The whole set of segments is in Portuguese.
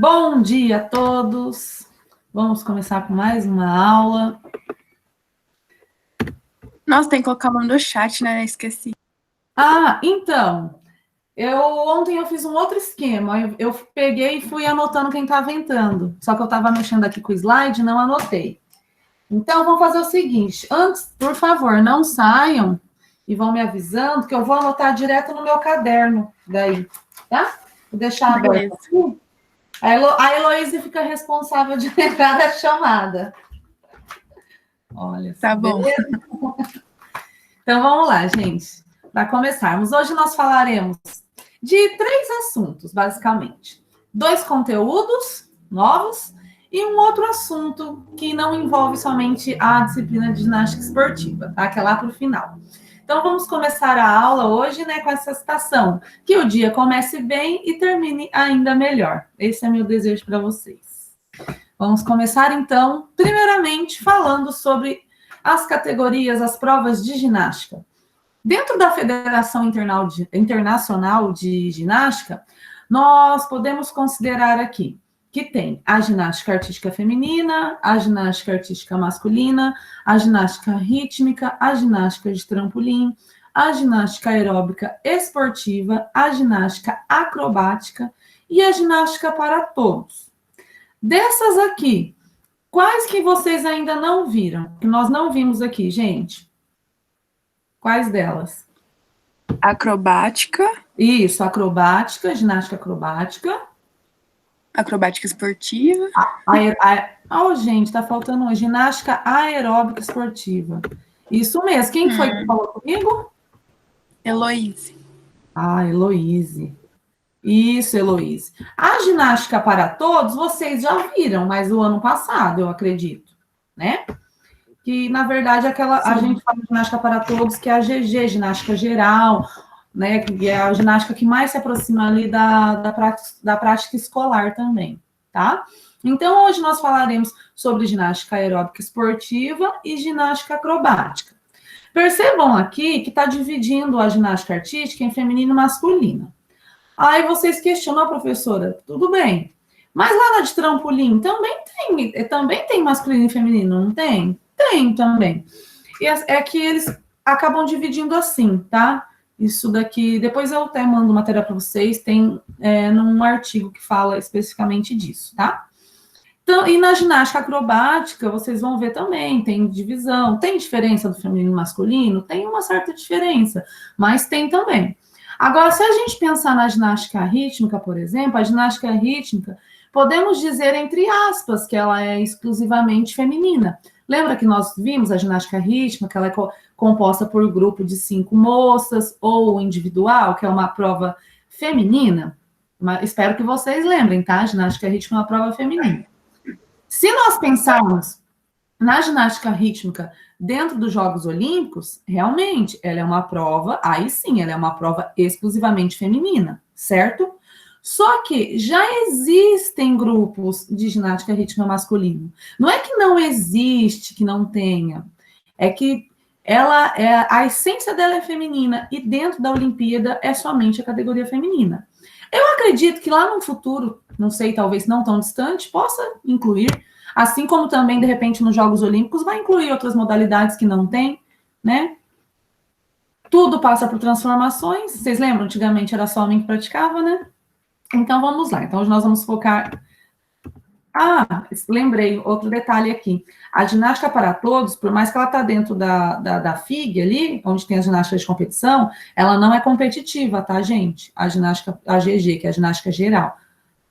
Bom dia a todos. Vamos começar com mais uma aula. Nossa, tem que colocar o nome do chat, né? Esqueci. Então, ontem eu fiz um outro esquema. Eu peguei e fui anotando quem estava entrando. Só que eu estava mexendo aqui com o slide e não anotei. Então, vamos fazer o seguinte. Antes, por favor, não saiam e vão me avisando que eu vou anotar direto no meu caderno daí, tá? Vou deixar aberto aqui. A Heloísa fica responsável de lembrar da chamada. Olha, tá bom. Então, vamos lá, gente. Para começarmos, hoje nós falaremos de 3 assuntos, basicamente. 2 conteúdos novos e um outro assunto que não envolve somente a disciplina de ginástica esportiva, tá? Que é lá para o final. Então, vamos começar a aula hoje, né, com essa citação. Que o dia comece bem e termine ainda melhor. Esse é meu desejo para vocês. Vamos começar, então, primeiramente, falando sobre as categorias, as provas de ginástica. Dentro da Federação Internacional de Ginástica, nós podemos considerar aqui que tem a ginástica artística feminina, a ginástica artística masculina, a ginástica rítmica, a ginástica de trampolim, a ginástica aeróbica esportiva, a ginástica acrobática e a ginástica para todos. Dessas aqui, quais que vocês ainda não viram? Que nós não vimos aqui, gente. Quais delas? Acrobática. Isso, acrobática, ginástica acrobática. Acrobática esportiva. Gente, tá faltando uma. Ginástica aeróbica esportiva. Isso mesmo. Quem foi que falou comigo? Heloíse. Heloíse. Isso, Heloíse. A ginástica para todos, vocês já viram, mas o ano passado, eu acredito, né? Que, na verdade, a gente fala de ginástica para todos, que é a GG, ginástica geral, né? Que é a ginástica que mais se aproxima ali da prática escolar também, tá? Então, hoje nós falaremos sobre ginástica aeróbica esportiva e ginástica acrobática. Percebam aqui que está dividindo a ginástica artística em feminino e masculina. Aí vocês questionam, professora, tudo bem, mas lá na de trampolim também tem masculino e feminino, não tem? Tem também. E é que eles acabam dividindo assim, tá? Isso daqui, depois eu até mando matéria para vocês, tem num artigo que fala especificamente disso, tá? Então, e na ginástica acrobática, vocês vão ver também, tem divisão, tem diferença do feminino e masculino? Tem uma certa diferença, mas tem também. Agora, se a gente pensar na ginástica rítmica, por exemplo, a ginástica rítmica, podemos dizer, entre aspas, que ela é exclusivamente feminina. Lembra que nós vimos a ginástica rítmica, ela é composta por grupo de 5 moças, ou individual, que é uma prova feminina? Espero que vocês lembrem, tá? A ginástica rítmica é uma prova feminina. Se nós pensarmos na ginástica rítmica dentro dos Jogos Olímpicos, realmente, ela é uma prova, aí sim, ela é uma prova exclusivamente feminina, certo? Só que já existem grupos de ginástica rítmica masculino. Não é que não existe, que não tenha. É que a essência dela é feminina e dentro da Olimpíada é somente a categoria feminina. Eu acredito que lá no futuro, não sei, talvez não tão distante, possa incluir, assim como também, de repente, nos Jogos Olímpicos, vai incluir outras modalidades que não tem, né? Tudo passa por transformações. Vocês lembram? Antigamente era só homem que praticava, né? Então, vamos lá. Então, hoje nós vamos focar... lembrei, outro detalhe aqui. A ginástica para todos, por mais que ela está dentro da FIG ali, onde tem a ginástica de competição, ela não é competitiva, tá, gente? A ginástica, a GG, que é a ginástica geral,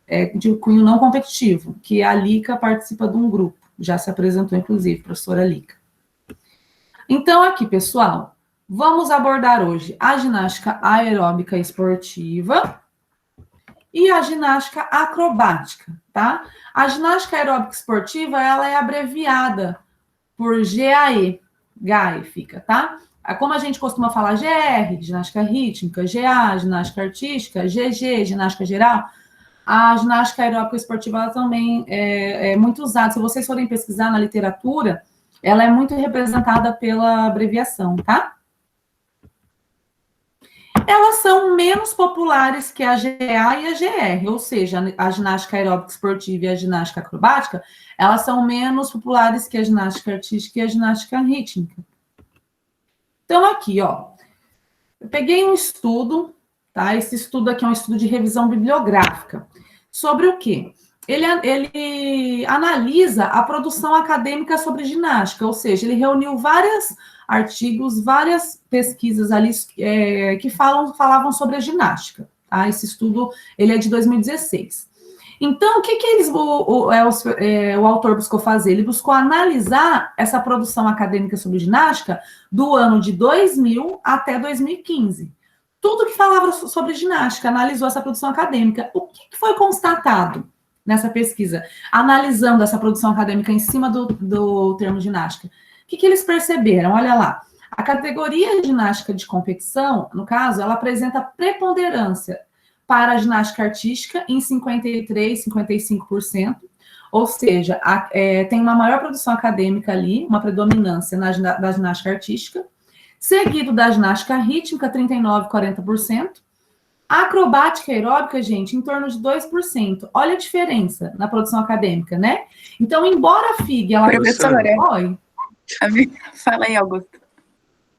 é de cunho não competitivo, que a Lica participa de um grupo. Já se apresentou, inclusive, professora Lica. Então, aqui, pessoal, vamos abordar hoje a ginástica aeróbica esportiva e a ginástica acrobática, tá? A ginástica aeróbica esportiva, ela é abreviada por GAE, GAE fica, tá? Como a gente costuma falar GR, ginástica rítmica, GA, ginástica artística, GG, ginástica geral, a ginástica aeróbica esportiva ela também é muito usada. Se vocês forem pesquisar na literatura, ela é muito representada pela abreviação, tá? elas são menos populares que a GA e a GR, ou seja, a ginástica aeróbica esportiva e a ginástica acrobática, elas são menos populares que a ginástica artística e a ginástica rítmica. Então, aqui, ó, eu peguei um estudo, tá? Esse estudo aqui é um estudo de revisão bibliográfica. Sobre o quê? Ele analisa a produção acadêmica sobre ginástica, ou seja, ele reuniu vários artigos, várias pesquisas ali que falavam sobre a ginástica. Tá? Esse estudo ele é de 2016. Então, o que o autor buscou fazer? Ele buscou analisar essa produção acadêmica sobre ginástica do ano de 2000 até 2015. Tudo que falava sobre ginástica, analisou essa produção acadêmica. O que foi constatado nessa pesquisa? Analisando essa produção acadêmica em cima do termo ginástica. O que eles perceberam? Olha lá. A categoria de ginástica de competição, no caso, ela apresenta preponderância para a ginástica artística em 53%, 55%, ou seja, tem uma maior produção acadêmica ali, uma predominância da ginástica artística, seguido da ginástica rítmica, 39%, 40%, a acrobática aeróbica, gente, em torno de 2%. Olha a diferença na produção acadêmica, né? Então, embora a FIG, ela... Professora, Oi? Fala aí, Augusto.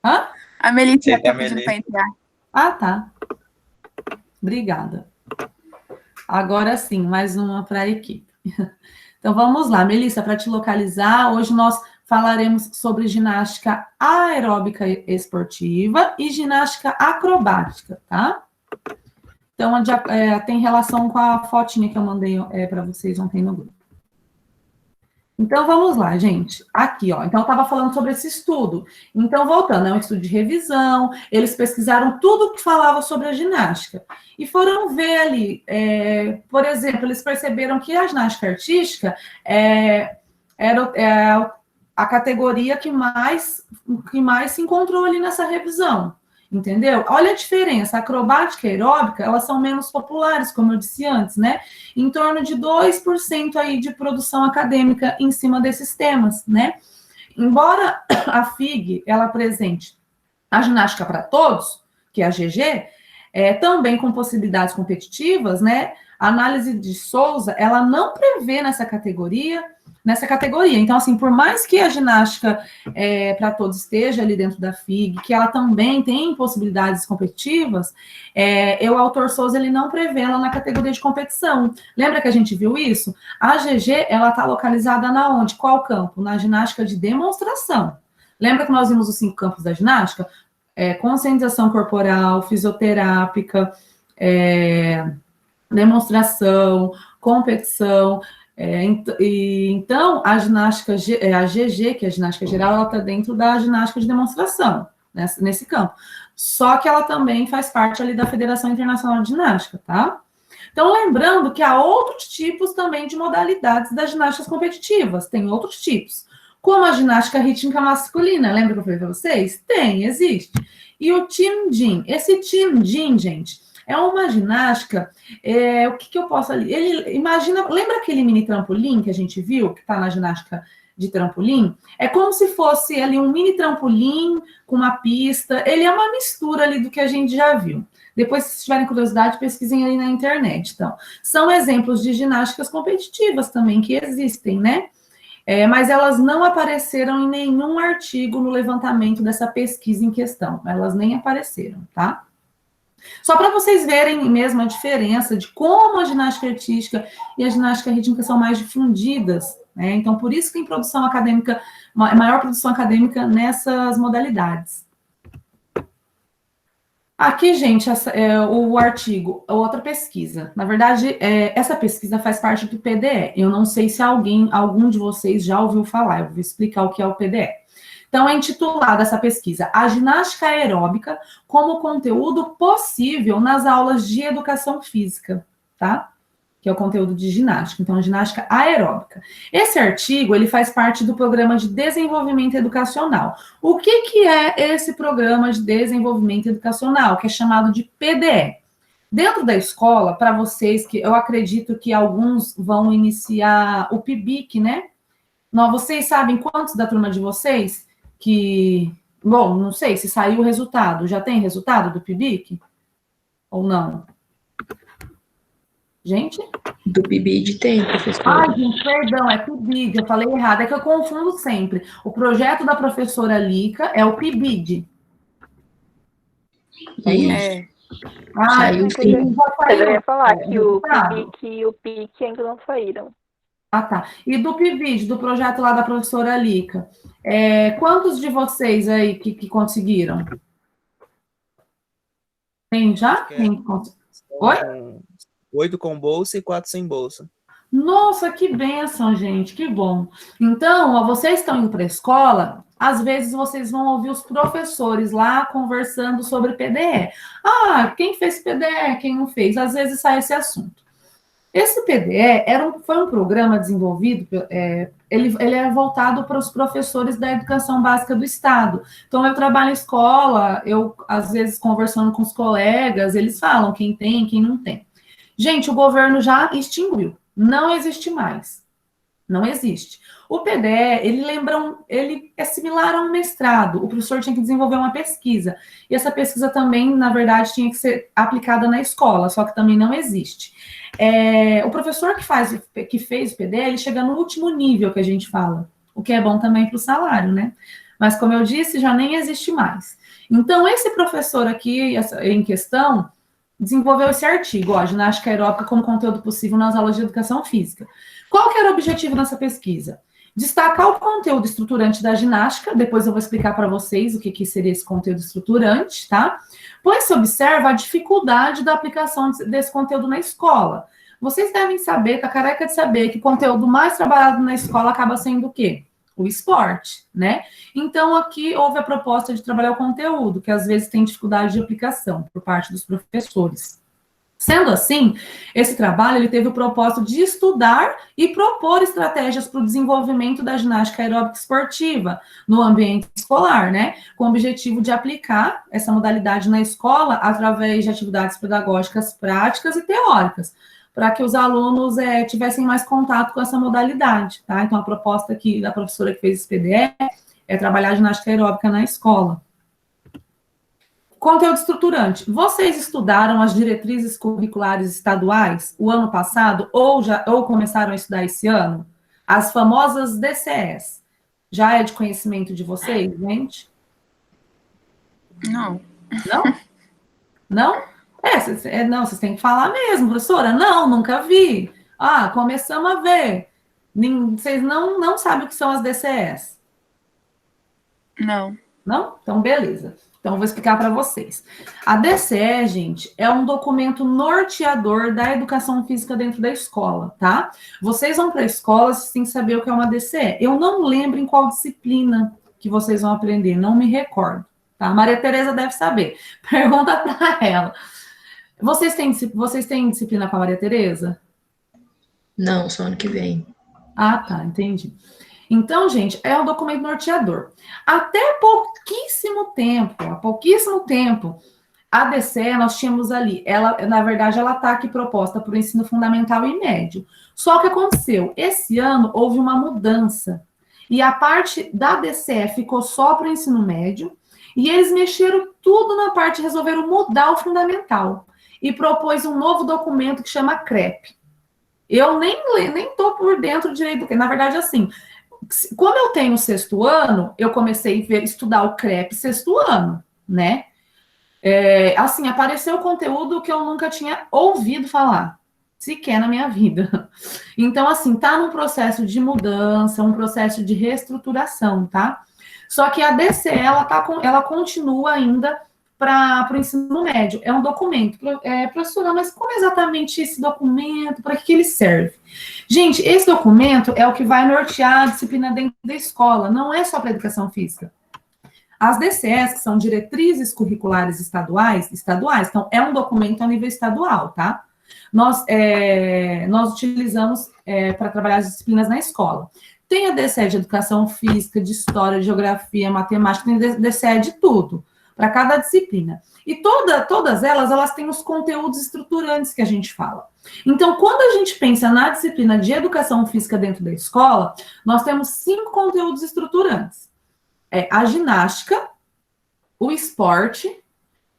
Hã? A Melissa está pedindo para entrar. Ah, tá. Obrigada. Agora sim, mais uma para a equipe. Então, vamos lá, Melissa, para te localizar, hoje nós falaremos sobre ginástica aeróbica esportiva e ginástica acrobática, tá? Então, tem relação com a fotinha que eu mandei para vocês ontem no grupo. Então, vamos lá, gente. Aqui, ó. Então, eu estava falando sobre esse estudo. Então, voltando, é um estudo de revisão. Eles pesquisaram tudo que falava sobre a ginástica. E foram ver ali, por exemplo, eles perceberam que a ginástica artística era a categoria que mais se encontrou ali nessa revisão. Entendeu? Olha a diferença, a acrobática e a aeróbica, elas são menos populares, como eu disse antes, né? Em torno de 2% aí de produção acadêmica em cima desses temas, né? Embora a FIG, ela apresente a ginástica para todos, que é a GG, também com possibilidades competitivas, né? A análise de Souza, ela não prevê nessa categoria. Então, assim, por mais que a ginástica para todos esteja ali dentro da FIG, que ela também tem possibilidades competitivas, o autor Souza, ele não prevê ela na categoria de competição. Lembra que a gente viu isso? A GG, ela está localizada na onde? Qual campo? Na ginástica de demonstração. Lembra que nós vimos os 5 campos da ginástica? Conscientização corporal, fisioterápica, demonstração, competição. Então, a ginástica, a GG, que é a ginástica geral, ela está dentro da ginástica de demonstração, nesse campo. Só que ela também faz parte ali da Federação Internacional de Ginástica, tá? Então, lembrando que há outros tipos também de modalidades das ginásticas competitivas, tem outros tipos. Como a ginástica rítmica masculina, lembra que eu falei para vocês? Tem, existe. E o Team Gym, esse Team Gym, gente, é uma ginástica, o que eu posso ali? Lembra aquele mini trampolim que a gente viu, que está na ginástica de trampolim? É como se fosse ali um mini trampolim com uma pista, ele é uma mistura ali do que a gente já viu. Depois, se tiverem curiosidade, pesquisem ali na internet. Então, são exemplos de ginásticas competitivas também que existem, né? Mas elas não apareceram em nenhum artigo no levantamento dessa pesquisa em questão. Elas nem apareceram, tá? Só para vocês verem mesmo a diferença de como a ginástica artística e a ginástica rítmica são mais difundidas, né? Então, por isso que tem produção acadêmica, maior produção acadêmica nessas modalidades. Aqui, gente, o artigo, outra pesquisa. Na verdade, essa pesquisa faz parte do PDE. Eu não sei se algum de vocês já ouviu falar. Eu vou explicar o que é o PDE. Então, é intitulada essa pesquisa A Ginástica Aeróbica como Conteúdo Possível nas Aulas de Educação Física, tá? Que é o conteúdo de ginástica. Então, ginástica aeróbica. Esse artigo, ele faz parte do Programa de Desenvolvimento Educacional. O que é esse Programa de Desenvolvimento Educacional, que é chamado de PDE? Dentro da escola, para vocês, que eu acredito que alguns vão iniciar o PIBIC, né? Vocês sabem quantos da turma de vocês bom, não sei se saiu o resultado. Já tem resultado do PIBIC? Ou não? Gente? Do PIBID tem, professora. Ai, gente, perdão, é PIBID, eu falei errado, é que eu confundo sempre. O projeto da professora Lica é o PIBID. Isso. Saiu sim. Eu ia falar que o PIBIC e o PIC ainda não saíram. Ah, tá. E do PIBID, do projeto lá da professora Lica, quantos de vocês aí que conseguiram? Tem já? Oi? 8 com bolsa e 4 sem bolsa. Nossa, que bênção, gente, que bom. Então, ó, vocês estão indo para a escola, às vezes vocês vão ouvir os professores lá conversando sobre PDE. Ah, quem fez PDE, quem não fez? Às vezes sai esse assunto. Esse PDE foi um programa desenvolvido, ele é voltado para os professores da educação básica do Estado. Então, eu trabalho em escola, às vezes, conversando com os colegas, eles falam quem tem, quem não tem. Gente, o governo já extinguiu. Não existe mais. Não existe. O PDE, ele é similar a um mestrado. O professor tinha que desenvolver uma pesquisa. E essa pesquisa também, na verdade, tinha que ser aplicada na escola, só que também não existe. O professor que fez o PDE, ele chega no último nível que a gente fala, o que é bom também para o salário, né? Mas, como eu disse, já nem existe mais. Então, esse professor aqui, em questão, desenvolveu esse artigo, ó, ginástica aeróbica como conteúdo possível nas aulas de educação física. Qual que era o objetivo dessa pesquisa? Destacar o conteúdo estruturante da ginástica, depois eu vou explicar para vocês o que seria esse conteúdo estruturante, tá? Pois se observa a dificuldade da aplicação desse conteúdo na escola. Vocês devem saber, tá careca de saber, que o conteúdo mais trabalhado na escola acaba sendo o quê? O esporte, né? Então, aqui houve a proposta de trabalhar o conteúdo, que às vezes tem dificuldade de aplicação por parte dos professores. Sendo assim, esse trabalho ele teve o propósito de estudar e propor estratégias para o desenvolvimento da ginástica aeróbica esportiva no ambiente escolar, né? Com o objetivo de aplicar essa modalidade na escola através de atividades pedagógicas práticas e teóricas, para que os alunos tivessem mais contato com essa modalidade, tá? Então, a proposta aqui da professora que fez esse PDE é trabalhar a ginástica aeróbica na escola. Conteúdo estruturante. Vocês estudaram as diretrizes curriculares estaduais o ano passado ou começaram a estudar esse ano? As famosas DCEs. Já é de conhecimento de vocês, gente? Não. Não? Não? Não, vocês têm que falar mesmo, professora. Não, nunca vi. Ah, começamos a ver. Vocês não sabem o que são as DCEs? Não. Não? Então, beleza. Então, eu vou explicar para vocês. A DCE, gente, é um documento norteador da educação física dentro da escola, tá? Vocês vão para a escola, vocês têm que saber o que é uma DCE. Eu não lembro em qual disciplina que vocês vão aprender, não me recordo, tá? A Maria Tereza deve saber. Pergunta para ela. Vocês têm disciplina com a Maria Tereza? Não, só ano que vem. Ah, tá, entendi. Então, gente, é um documento norteador. Até pouquíssimo tempo, a DCE nós tínhamos ali, na verdade, ela está aqui proposta para o ensino fundamental e médio. Só que aconteceu, esse ano houve uma mudança, e a parte da DCE ficou só para o ensino médio, e eles mexeram tudo na parte, resolveram mudar o fundamental, e propôs um novo documento que chama CREP. Eu nem estou por dentro direito do que, na verdade, assim, como eu tenho sexto ano, eu comecei a estudar o CREP sexto ano, né? Assim, apareceu conteúdo que eu nunca tinha ouvido falar, sequer na minha vida. Então, assim, tá num processo de mudança, um processo de reestruturação, tá? Só que a DCE, ela continua ainda para o ensino médio. É um documento. Professora, mas como exatamente esse documento, para que ele serve? Gente, esse documento é o que vai nortear a disciplina dentro da escola, não é só para educação física. As DCEs, que são diretrizes curriculares estaduais, então é um documento a nível estadual, tá? Nós utilizamos para trabalhar as disciplinas na escola. Tem a DCE de educação física, de história, de geografia, matemática, tem DCE de tudo, para cada disciplina. E todas elas têm os conteúdos estruturantes que a gente fala. Então, quando a gente pensa na disciplina de educação física dentro da escola, nós temos 5 conteúdos estruturantes. A ginástica, o esporte,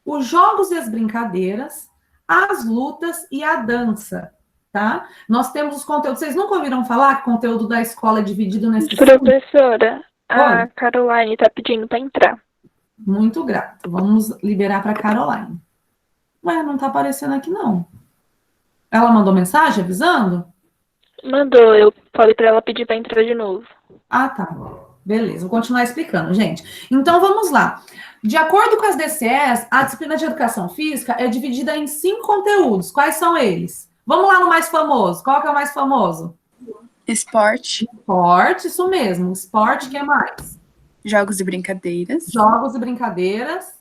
os jogos e as brincadeiras, as lutas e a dança, tá? Nós temos os conteúdos. Vocês nunca ouviram falar que o conteúdo da escola é dividido nesses... Professora, a Oi. Caroline tá pedindo para entrar. Muito grato. Vamos liberar para Caroline. Ué, não tá aparecendo aqui, não. Ela mandou mensagem avisando? Mandou, eu falei para ela pedir para entrar de novo. Ah, tá. Beleza, vou continuar explicando, gente. Então, vamos lá. De acordo com as DCEs, a disciplina de Educação Física é dividida em 5 conteúdos. Quais são eles? Vamos lá no mais famoso. Qual que é o mais famoso? Esporte, Esporte, isso mesmo. Esporte, o que mais? jogos e brincadeiras, Jogos e brincadeiras.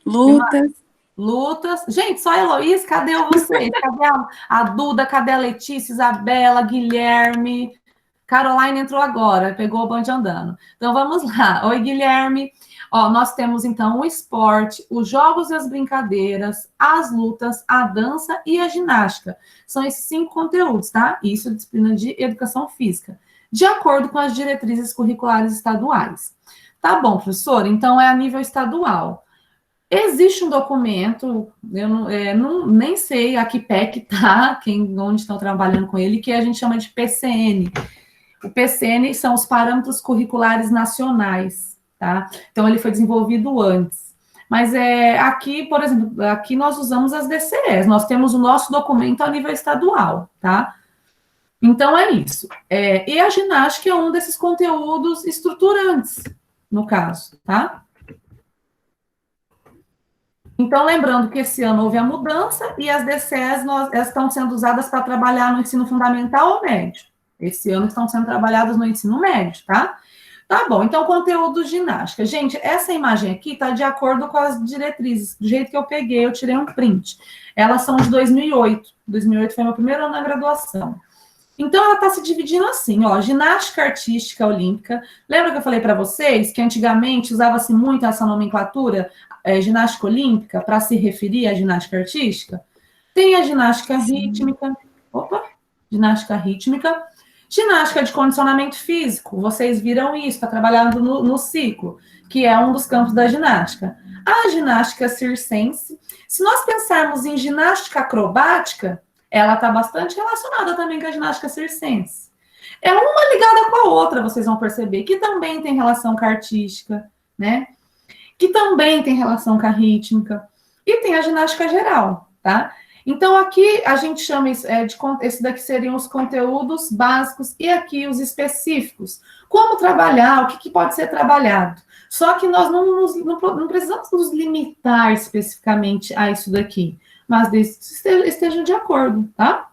lutas, Lutas. Gente, só a Heloísa, cadê vocês? Cadê a Duda, cadê a Letícia, Isabela, Guilherme? Caroline entrou agora, pegou o bonde andando. Então, vamos lá. Oi, Guilherme. Ó, nós temos, então, o esporte, os jogos e as brincadeiras, as lutas, a dança e a ginástica. São esses 5 conteúdos, tá? Isso é disciplina de educação física, de acordo com as diretrizes curriculares estaduais. Tá bom, professor? Então, é a nível estadual. Existe um documento, eu nem sei a que pé que tá, onde estão trabalhando com ele, que a gente chama de PCN. O PCN são os Parâmetros Curriculares Nacionais, tá? Então, ele foi desenvolvido antes. Mas aqui, por exemplo, aqui nós usamos as DCEs, nós temos o nosso documento a nível estadual, tá? Então, é isso. E a ginástica é um desses conteúdos estruturantes, no caso, tá? Então, lembrando que esse ano houve a mudança e as DCEs elas estão sendo usadas para trabalhar no ensino fundamental ou médio. Esse ano estão sendo trabalhadas no ensino médio, tá? Tá bom, então, conteúdo ginástica. Gente, essa imagem aqui está de acordo com as diretrizes. Do jeito que eu peguei, eu tirei um print. Elas são de 2008. 2008 foi meu primeiro ano na graduação. Então, ela está se dividindo assim, ó, ginástica artística olímpica. Lembra que eu falei para vocês que antigamente usava-se muito essa nomenclatura, ginástica olímpica, para se referir à ginástica artística? Tem a ginástica rítmica, ginástica rítmica, ginástica de condicionamento físico, vocês viram isso, está trabalhando no ciclo, que é um dos campos da ginástica. A ginástica circense, se nós pensarmos em ginástica acrobática, ela está bastante relacionada também com a ginástica circense. É uma ligada com a outra, vocês vão perceber, que também tem relação com a artística, né? Que também tem relação com a rítmica. E tem a ginástica geral, tá? Então, aqui a gente chama isso, esse daqui seriam os conteúdos básicos e aqui os específicos. Como trabalhar, o que pode ser trabalhado. Só que nós não precisamos nos limitar especificamente a isso daqui, mas estejam de acordo, tá?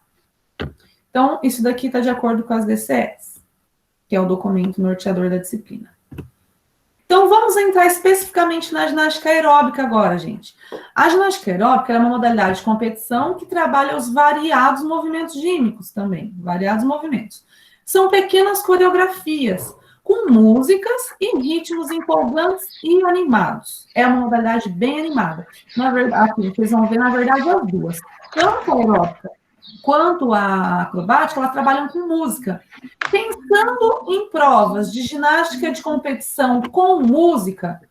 Então, isso daqui está de acordo com as DCEs, que é o documento norteador da disciplina. Então, vamos entrar especificamente na ginástica aeróbica agora, gente. A ginástica aeróbica é uma modalidade de competição que trabalha os variados movimentos gímicos também, variados movimentos. São pequenas coreografias, com músicas e ritmos empolgantes e animados. É uma modalidade bem animada. Na verdade, aqui, vocês vão ver, na verdade, as duas. Tanto a aeróbica quanto a acrobática, elas trabalham com música. Pensando em provas de ginástica de competição com música,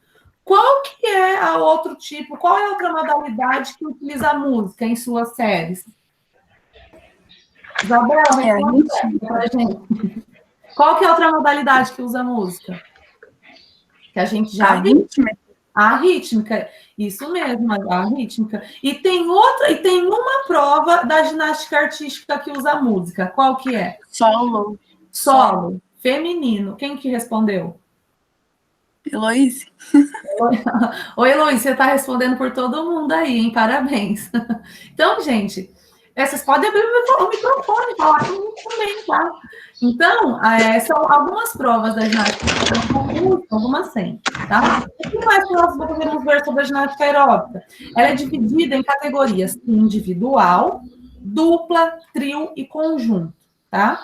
qual que é a outro tipo, qual é a outra modalidade que utiliza a música em suas séries? Isabela, responde pra gente. Qual que é a outra modalidade que usa música? Que a gente já viu. A rítmica, isso mesmo, a rítmica. E tem uma prova da ginástica artística que usa música. Qual que é? Solo. Solo, feminino. Quem que respondeu? Heloísa. Oi, Heloísa, você está respondendo por todo mundo aí, hein? Parabéns. Então, gente, vocês podem abrir o microfone e falar comigo também, tá? Então, são algumas provas da ginástica, algumas sem, tá? O que mais que nós podemos ver sobre a ginástica aeróbica? Ela é dividida em categorias individual, dupla, trio e conjunto, tá?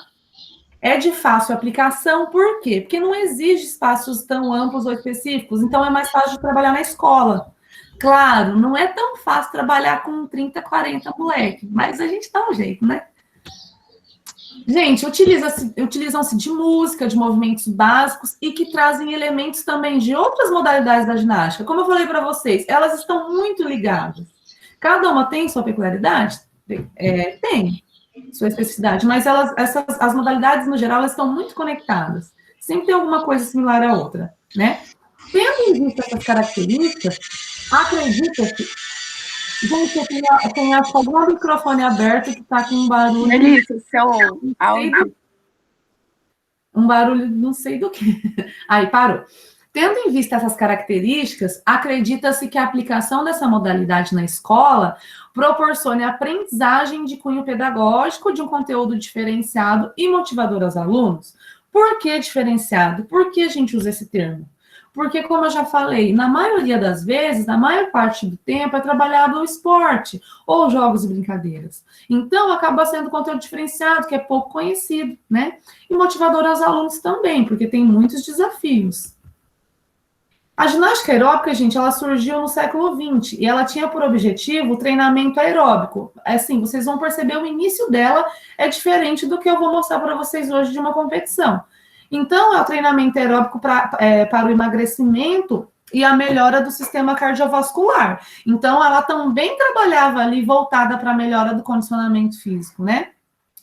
É de fácil aplicação, por quê? Porque não exige espaços tão amplos ou específicos, então é mais fácil de trabalhar na escola. Claro, não é tão fácil trabalhar com 30, 40 moleque, mas a gente dá um jeito, né? Gente, utilizam-se de música, de movimentos básicos e que trazem elementos também de outras modalidades da ginástica. Como eu falei para vocês, elas estão muito ligadas. Cada uma tem sua peculiaridade? Tem sua especificidade, mas as modalidades, no geral, elas estão muito conectadas. Sempre tem alguma coisa similar à outra, né? Tendo em vista essas características, acredita-se... Gente, eu tenho algum microfone aberto que está com um barulho... Melissa, seu áudio... Um barulho não sei do que. Aí, parou. Tendo em vista essas características, acredita-se que a aplicação dessa modalidade na escola proporcione aprendizagem de cunho pedagógico de um conteúdo diferenciado e motivador aos alunos. Por que diferenciado? Por que a gente usa esse termo? Porque, como eu já falei, na maioria das vezes, na maior parte do tempo, é trabalhado o esporte ou jogos e brincadeiras. Então, acaba sendo conteúdo diferenciado, que é pouco conhecido, né? E motivador aos alunos também, porque tem muitos desafios. A ginástica aeróbica, gente, ela surgiu no século XX e ela tinha por objetivo o treinamento aeróbico. Assim, vocês vão perceber o início dela é diferente do que eu vou mostrar para vocês hoje de uma competição. Então, é o treinamento aeróbico para o emagrecimento e a melhora do sistema cardiovascular. Então, ela também trabalhava ali voltada para a melhora do condicionamento físico, né?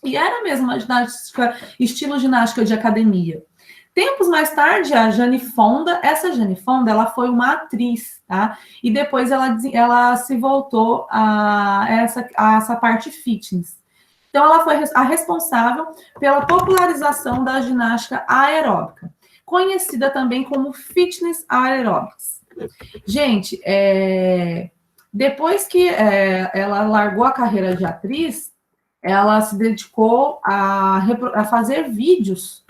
E era mesmo uma ginástica, estilo ginástica de academia. Tempos mais tarde, a Jane Fonda, ela foi uma atriz, tá? E depois ela se voltou a essa parte fitness. Então, ela foi a responsável pela popularização da ginástica aeróbica, conhecida também como fitness aerobics. Gente, depois que ela largou a carreira de atriz, ela se dedicou a fazer vídeos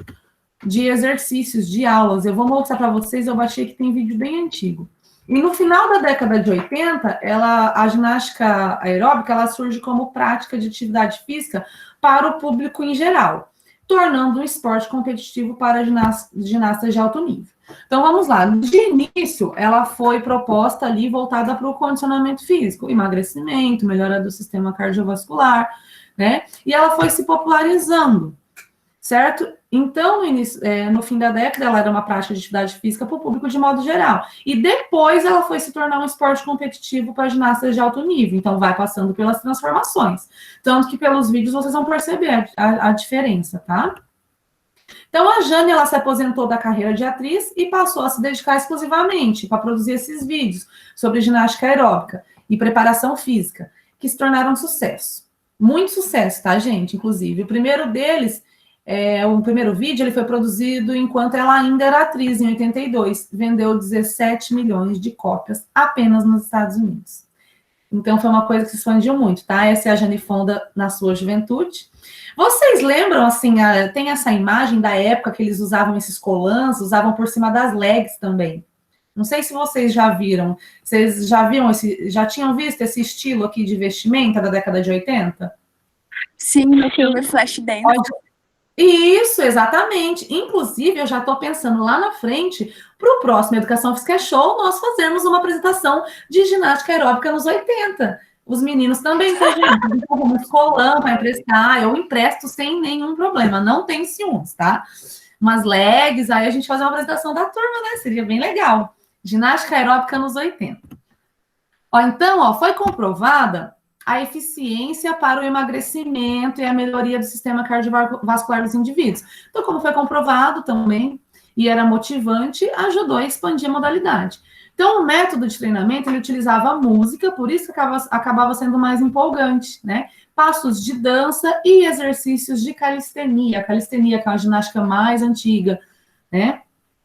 de exercícios, de aulas. Eu vou mostrar para vocês, eu achei que tem vídeo bem antigo. E no final da década de 80, a ginástica aeróbica ela surge como prática de atividade física para o público em geral, tornando um esporte competitivo para ginastas de alto nível. Então, vamos lá. De início, ela foi proposta ali voltada para o condicionamento físico, emagrecimento, melhora do sistema cardiovascular, né? E ela foi se popularizando, certo? Então, no fim da década, ela era uma prática de atividade física para o público de modo geral. E depois ela foi se tornar um esporte competitivo para ginastas de alto nível. Então, vai passando pelas transformações. Tanto que pelos vídeos vocês vão perceber a diferença, tá? Então, a Jane, ela se aposentou da carreira de atriz e passou a se dedicar exclusivamente para produzir esses vídeos sobre ginástica aeróbica e preparação física, que se tornaram um sucesso. Muito sucesso, tá, gente? Inclusive, o primeiro deles... o primeiro vídeo ele foi produzido enquanto ela ainda era atriz, em 82. Vendeu 17 milhões de cópias apenas nos Estados Unidos. Então, foi uma coisa que se expandiu muito, tá? Essa é a Jane Fonda na sua juventude. Vocês lembram, assim, tem essa imagem da época que eles usavam esses colãs, usavam por cima das legs também. Não sei se vocês já viram. Vocês já tinham visto esse estilo aqui de vestimenta da década de 80? Sim, no filme Flashdance. Isso, exatamente. Inclusive, eu já estou pensando lá na frente, para o próximo Educação Física Show, nós fazermos uma apresentação de ginástica aeróbica nos 80. Os meninos também, tá, gente? Então, vamos colando para emprestar, eu empresto sem nenhum problema, não tem ciúmes, tá? Umas legs, aí a gente faz uma apresentação da turma, né? Seria bem legal. Ginástica aeróbica nos 80. Então, foi comprovada a eficiência para o emagrecimento e a melhoria do sistema cardiovascular dos indivíduos. Então, como foi comprovado também, e era motivante, ajudou a expandir a modalidade. Então, o método de treinamento, ele utilizava música, por isso que acabava sendo mais empolgante, né? Passos de dança e exercícios de calistenia. A calistenia, que é uma ginástica mais antiga, né?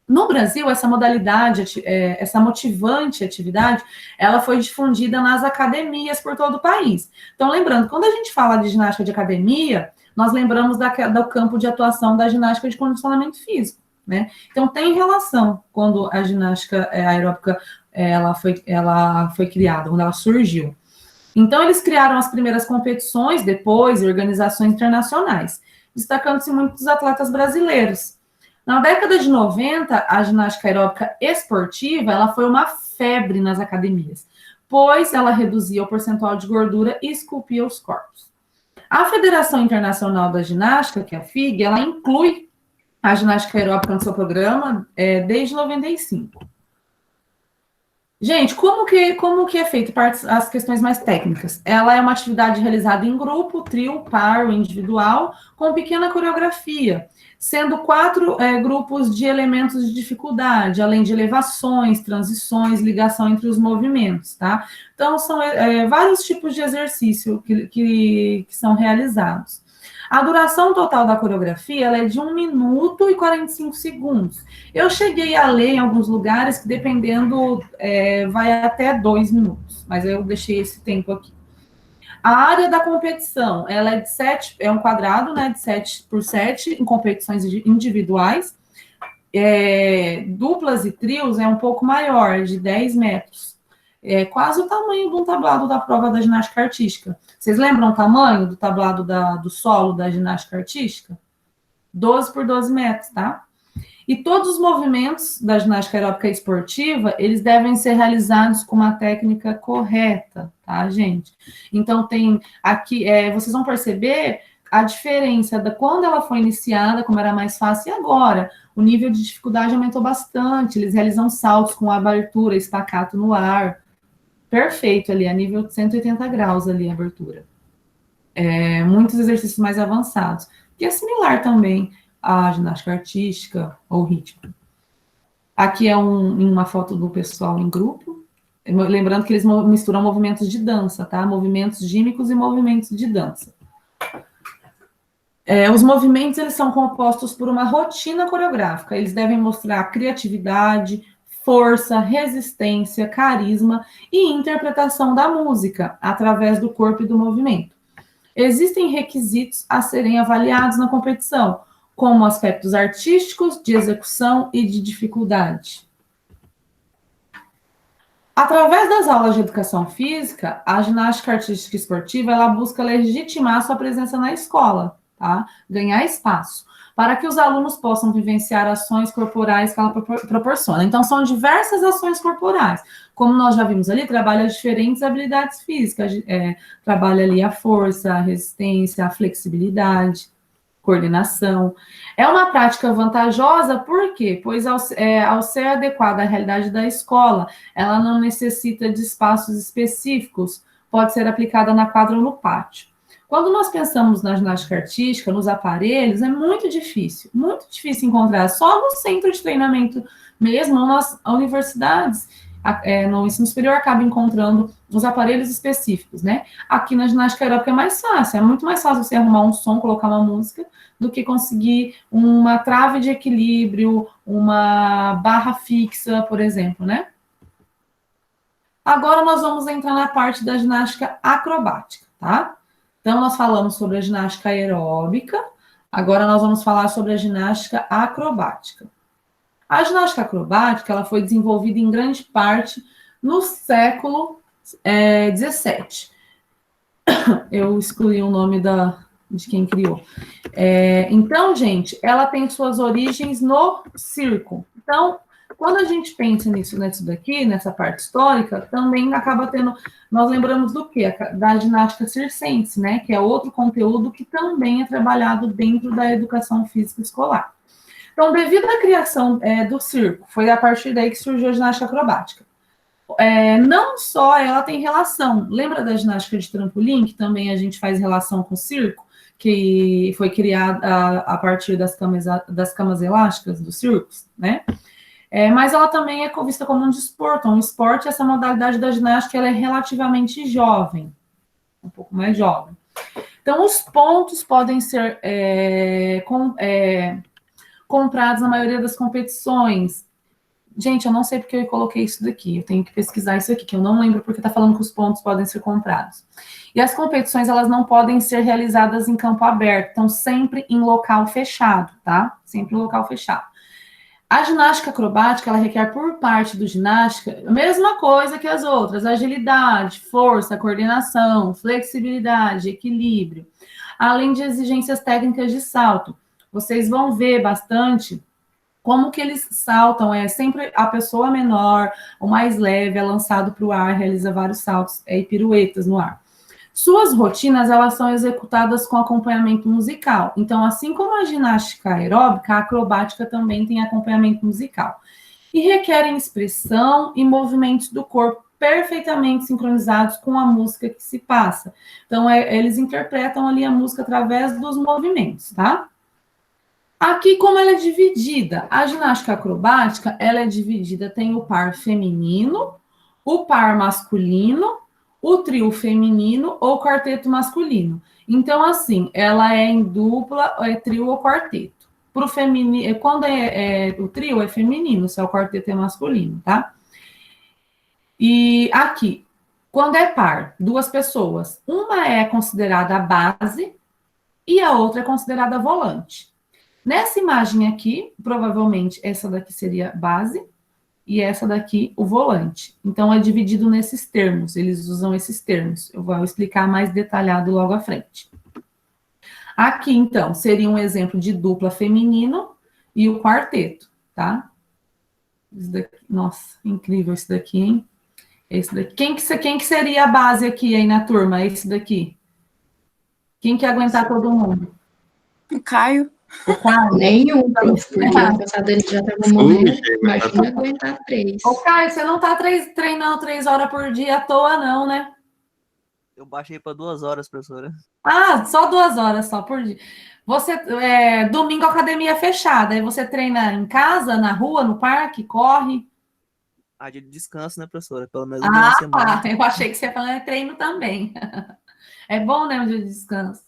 No Brasil, essa modalidade, essa motivante atividade, ela foi difundida nas academias por todo o país. Então, lembrando, quando a gente fala de ginástica de academia, nós lembramos do campo de atuação da ginástica de condicionamento físico, né? Então, tem relação quando a ginástica aeróbica ela foi criada, quando ela surgiu. Então, eles criaram as primeiras competições, depois, organizações internacionais, destacando-se muitos atletas brasileiros. Na década de 90, a ginástica aeróbica esportiva, ela foi uma febre nas academias, pois ela reduzia o percentual de gordura e esculpia os corpos. A Federação Internacional da Ginástica, que é a FIG, ela inclui a ginástica aeróbica no seu programa desde 95. Gente, como que é feito as questões mais técnicas? Ela é uma atividade realizada em grupo, trio, par ou individual, com pequena coreografia, sendo 4 grupos de elementos de dificuldade, além de elevações, transições, ligação entre os movimentos, tá? Então, são vários tipos de exercício que são realizados. A duração total da coreografia ela é de 1 minuto e 45 segundos. Eu cheguei a ler em alguns lugares que, dependendo, vai até 2 minutos, mas eu deixei esse tempo aqui. A área da competição, ela é de 7, é um quadrado, né, de 7 por 7, em competições individuais. Duplas e trios é um pouco maior, de 10 metros. É quase o tamanho de um tablado da prova da ginástica artística. Vocês lembram o tamanho do tablado do solo da ginástica artística? 12 por 12 metros, tá? E todos os movimentos da ginástica aeróbica esportiva, eles devem ser realizados com uma técnica correta, tá, gente? Então, tem aqui, vocês vão perceber a diferença da quando ela foi iniciada, como era mais fácil, e agora. O nível de dificuldade aumentou bastante, eles realizam saltos com abertura, espacato no ar. Perfeito ali, a nível de 180 graus ali a abertura. Muitos exercícios mais avançados. Que é similar também à ginástica artística ou rítmica. Aqui é uma foto do pessoal em grupo. Lembrando que eles misturam movimentos de dança, tá? Movimentos gímicos e movimentos de dança. Os movimentos, eles são compostos por uma rotina coreográfica. Eles devem mostrar criatividade, força, resistência, carisma e interpretação da música através do corpo e do movimento. Existem requisitos a serem avaliados na competição, como aspectos artísticos, de execução e de dificuldade. Através das aulas de educação física, a ginástica artística e esportiva, ela busca legitimar sua presença na escola, tá? Ganhar espaço, para que os alunos possam vivenciar ações corporais que ela proporciona. Então, são diversas ações corporais. Como nós já vimos ali, trabalha diferentes habilidades físicas, trabalha ali a força, a resistência, a flexibilidade, coordenação. É uma prática vantajosa, por quê? Pois ao ser adequada à realidade da escola, ela não necessita de espaços específicos, pode ser aplicada na quadra ou no pátio. Quando nós pensamos na ginástica artística, nos aparelhos, é muito difícil encontrar. Só no centro de treinamento mesmo, nas universidades, no ensino superior, acaba encontrando os aparelhos específicos, né? Aqui na ginástica aeróbica é mais fácil, é muito mais fácil você arrumar um som, colocar uma música, do que conseguir uma trave de equilíbrio, uma barra fixa, por exemplo, né? Agora nós vamos entrar na parte da ginástica acrobática, tá? Então, nós falamos sobre a ginástica aeróbica, agora nós vamos falar sobre a ginástica acrobática. A ginástica acrobática, ela foi desenvolvida em grande parte no século XVII. Eu excluí o nome de quem criou. Então, gente, ela tem suas origens no circo. Então, quando a gente pensa nisso daqui, nessa parte histórica, também acaba tendo... Nós lembramos do quê? Da ginástica circense, né? Que é outro conteúdo que também é trabalhado dentro da educação física escolar. Então, devido à criação do circo, foi a partir daí que surgiu a ginástica acrobática. Não só ela tem relação... Lembra da ginástica de trampolim, que também a gente faz relação com o circo? Que foi criada a partir das camas elásticas dos circos, né? Mas ela também é vista como um desporto. Um esporte, essa modalidade da ginástica, ela é relativamente jovem, um pouco mais jovem. Então, os pontos podem ser comprados na maioria das competições. Gente, eu não sei porque eu coloquei isso daqui, eu tenho que pesquisar isso aqui, que eu não lembro porque está falando que os pontos podem ser comprados. E as competições, elas não podem ser realizadas em campo aberto, então sempre em local fechado, tá? Sempre em local fechado. A ginástica acrobática, ela requer por parte do ginástica a mesma coisa que as outras: agilidade, força, coordenação, flexibilidade, equilíbrio, além de exigências técnicas de salto. Vocês vão ver bastante como que eles saltam, sempre a pessoa menor, o mais leve, é lançado para o ar, realiza vários saltos e piruetas no ar. Suas rotinas, elas são executadas com acompanhamento musical. Então, assim como a ginástica aeróbica, a acrobática também tem acompanhamento musical. e requerem expressão e movimentos do corpo perfeitamente sincronizados com a música que se passa. Então, eles interpretam ali a música através dos movimentos, tá? Aqui, como ela é dividida, a ginástica acrobática, ela é dividida, tem o par feminino, o par masculino, o trio feminino ou quarteto masculino. Então, assim, ela é em dupla, é trio ou quarteto. Pro feminino, quando o trio é feminino, se é o quarteto é masculino, tá? E aqui, quando é par, duas pessoas, uma é considerada a base e a outra é considerada a volante. Nessa imagem aqui, provavelmente essa daqui seria base e essa daqui o volante. Então, é dividido nesses termos, eles usam esses termos. Eu vou explicar mais detalhado logo à frente. Aqui, então, seria um exemplo de dupla feminino e o quarteto, tá? Isso daqui, nossa, incrível esse daqui, hein? Esse daqui. Quem que seria a base aqui aí na turma? Esse daqui. Quem que ia aguentar todo mundo? O Caio. O Caio? Nenhum, prof, porque ano passado ele já estava morrendo, imagina aguentar 3. Ô, Caio, você não tá treinando 3 horas por dia à toa, não, né? Eu baixei para 2 horas, professora. Ah, só 2 horas só por dia. Você, domingo a academia é fechada, aí você treina em casa, na rua, no parque, corre? Ah, de descanso, né, professora? Pelo menos um dia na semana. Eu achei que você ia falar treino também. É bom, né, um dia de descanso.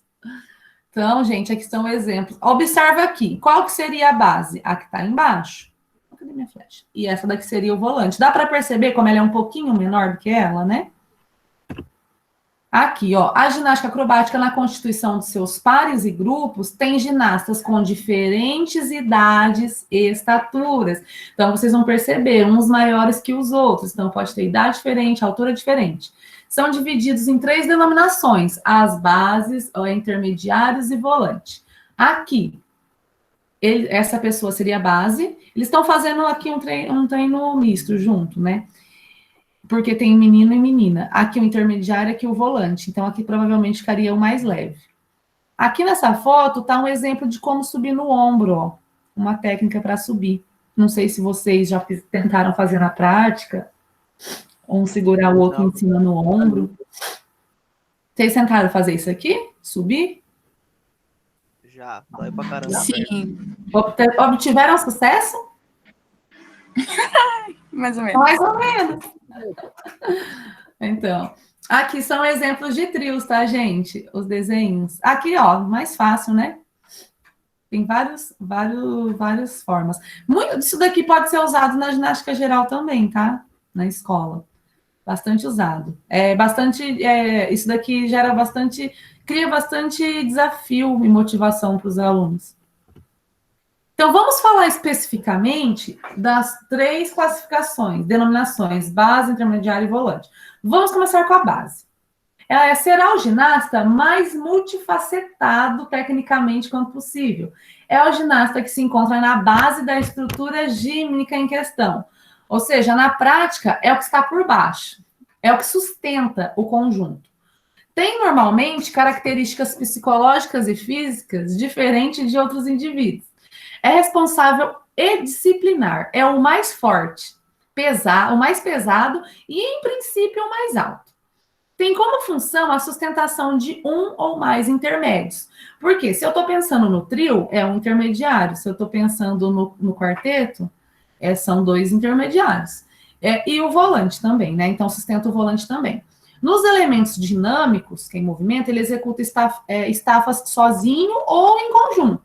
Então, gente, aqui estão exemplos. Observa aqui, qual que seria a base? A que está embaixo. Cadê minha flecha? E essa daqui seria o volante. Dá para perceber como ela é um pouquinho menor do que ela, né? Aqui, ó, a ginástica acrobática na constituição de seus pares e grupos tem ginastas com diferentes idades e estaturas. Então, vocês vão perceber, uns maiores que os outros. Então, pode ter idade diferente, altura diferente. São divididos em 3 denominações, as bases, intermediários e volante. Aqui, essa pessoa seria a base. Eles estão fazendo aqui um treino misto junto, né? Porque tem menino e menina. Aqui o intermediário, aqui o volante. Então, aqui provavelmente ficaria o mais leve. Aqui nessa foto está um exemplo de como subir no ombro, ó. Uma técnica para subir. Não sei se vocês já tentaram fazer na prática. Um segurar o outro em cima no ombro. Vocês tentaram fazer isso aqui? Subir? Já, dói pra caramba. Sim. Obtiveram sucesso? Mais ou menos. Mais ou menos. Então, aqui são exemplos de trios, tá, gente? Os desenhos. Aqui, ó, mais fácil, né? Tem várias formas. Muito disso daqui pode ser usado na ginástica geral também, tá? Na escola. Bastante usado. Isso daqui cria bastante desafio e motivação para os alunos. Então, vamos falar especificamente das 3 classificações, denominações, base, intermediário e volante. Vamos começar com a base. Ela será o ginasta mais multifacetado tecnicamente quanto possível. É o ginasta que se encontra na base da estrutura gímnica em questão. Ou seja, na prática, é o que está por baixo. É o que sustenta o conjunto. Tem, normalmente, características psicológicas e físicas diferentes de outros indivíduos. É responsável e disciplinar. É o mais forte, o mais pesado e, em princípio, o mais alto. Tem como função a sustentação de um ou mais intermédios. Porque se eu estou pensando no trio, é um intermediário. Se eu estou pensando no quarteto, são 2 intermediários. E o volante também, né? Então, sustenta o volante também. Nos elementos dinâmicos, que é em movimento, ele executa estafas sozinho ou em conjunto,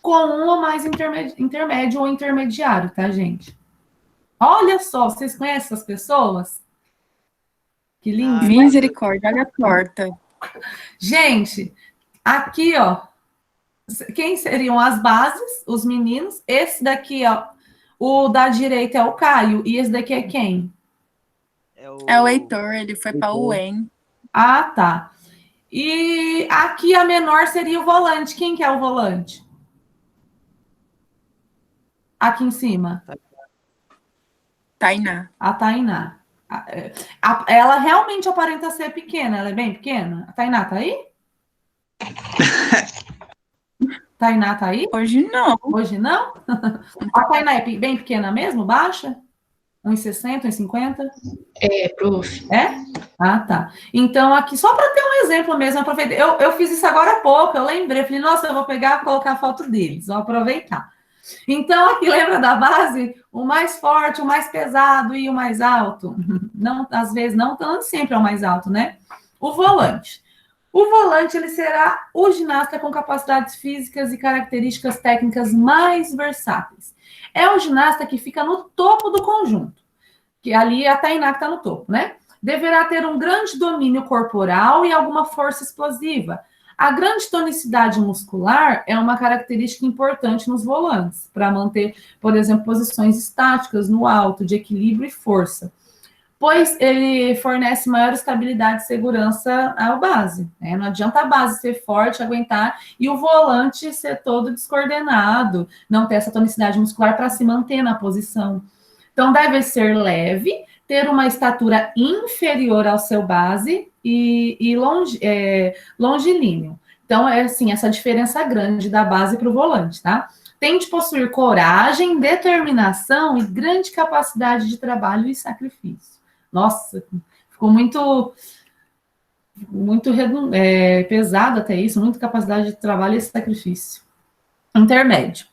com um ou mais intermédio ou intermediário, tá, gente? Olha só, vocês conhecem essas pessoas? Que lindo. Misericórdia, olha a porta. Gente, aqui, ó, quem seriam as bases? Os meninos. Esse daqui, ó, o da direita é o Caio, e esse daqui é quem? É o Heitor, ele foi para o UEM. Ah, tá. E aqui a menor seria o volante. Quem que é o volante? Aqui em cima. Tainá. A Tainá. Ela realmente aparenta ser pequena, ela é bem pequena. A Tainá tá aí? Tainá tá aí? Hoje não. Hoje não? A Tainá é bem pequena mesmo, baixa? 1,60, 1,50? Prof. É? Ah, tá. Então, aqui, só para ter um exemplo mesmo, aproveitei. Eu fiz isso agora há pouco, eu lembrei, falei, nossa, eu vou pegar e colocar a foto deles, vou aproveitar. Então, aqui, lembra da base? O mais forte, o mais pesado e o mais alto? Não, às vezes, não sempre é o mais alto, né? O volante. O volante, ele será o ginasta com capacidades físicas e características técnicas mais versáteis. É o ginasta que fica no topo do conjunto, que ali é a Tainá que está no topo, né? Deverá ter um grande domínio corporal e alguma força explosiva. A grande tonicidade muscular é uma característica importante nos volantes, para manter, por exemplo, posições estáticas no alto, de equilíbrio e força, pois ele fornece maior estabilidade e segurança ao base, né? Não adianta a base ser forte, aguentar, e o volante ser todo descoordenado, não ter essa tonicidade muscular para se manter na posição. Então, deve ser leve, ter uma estatura inferior ao seu base e longilíneo. Então, é assim, essa diferença grande da base para o volante, tá? Tem de possuir coragem, determinação e grande capacidade de trabalho e sacrifício. Nossa, ficou muito pesado até isso, muita capacidade de trabalho e sacrifício. Intermédio.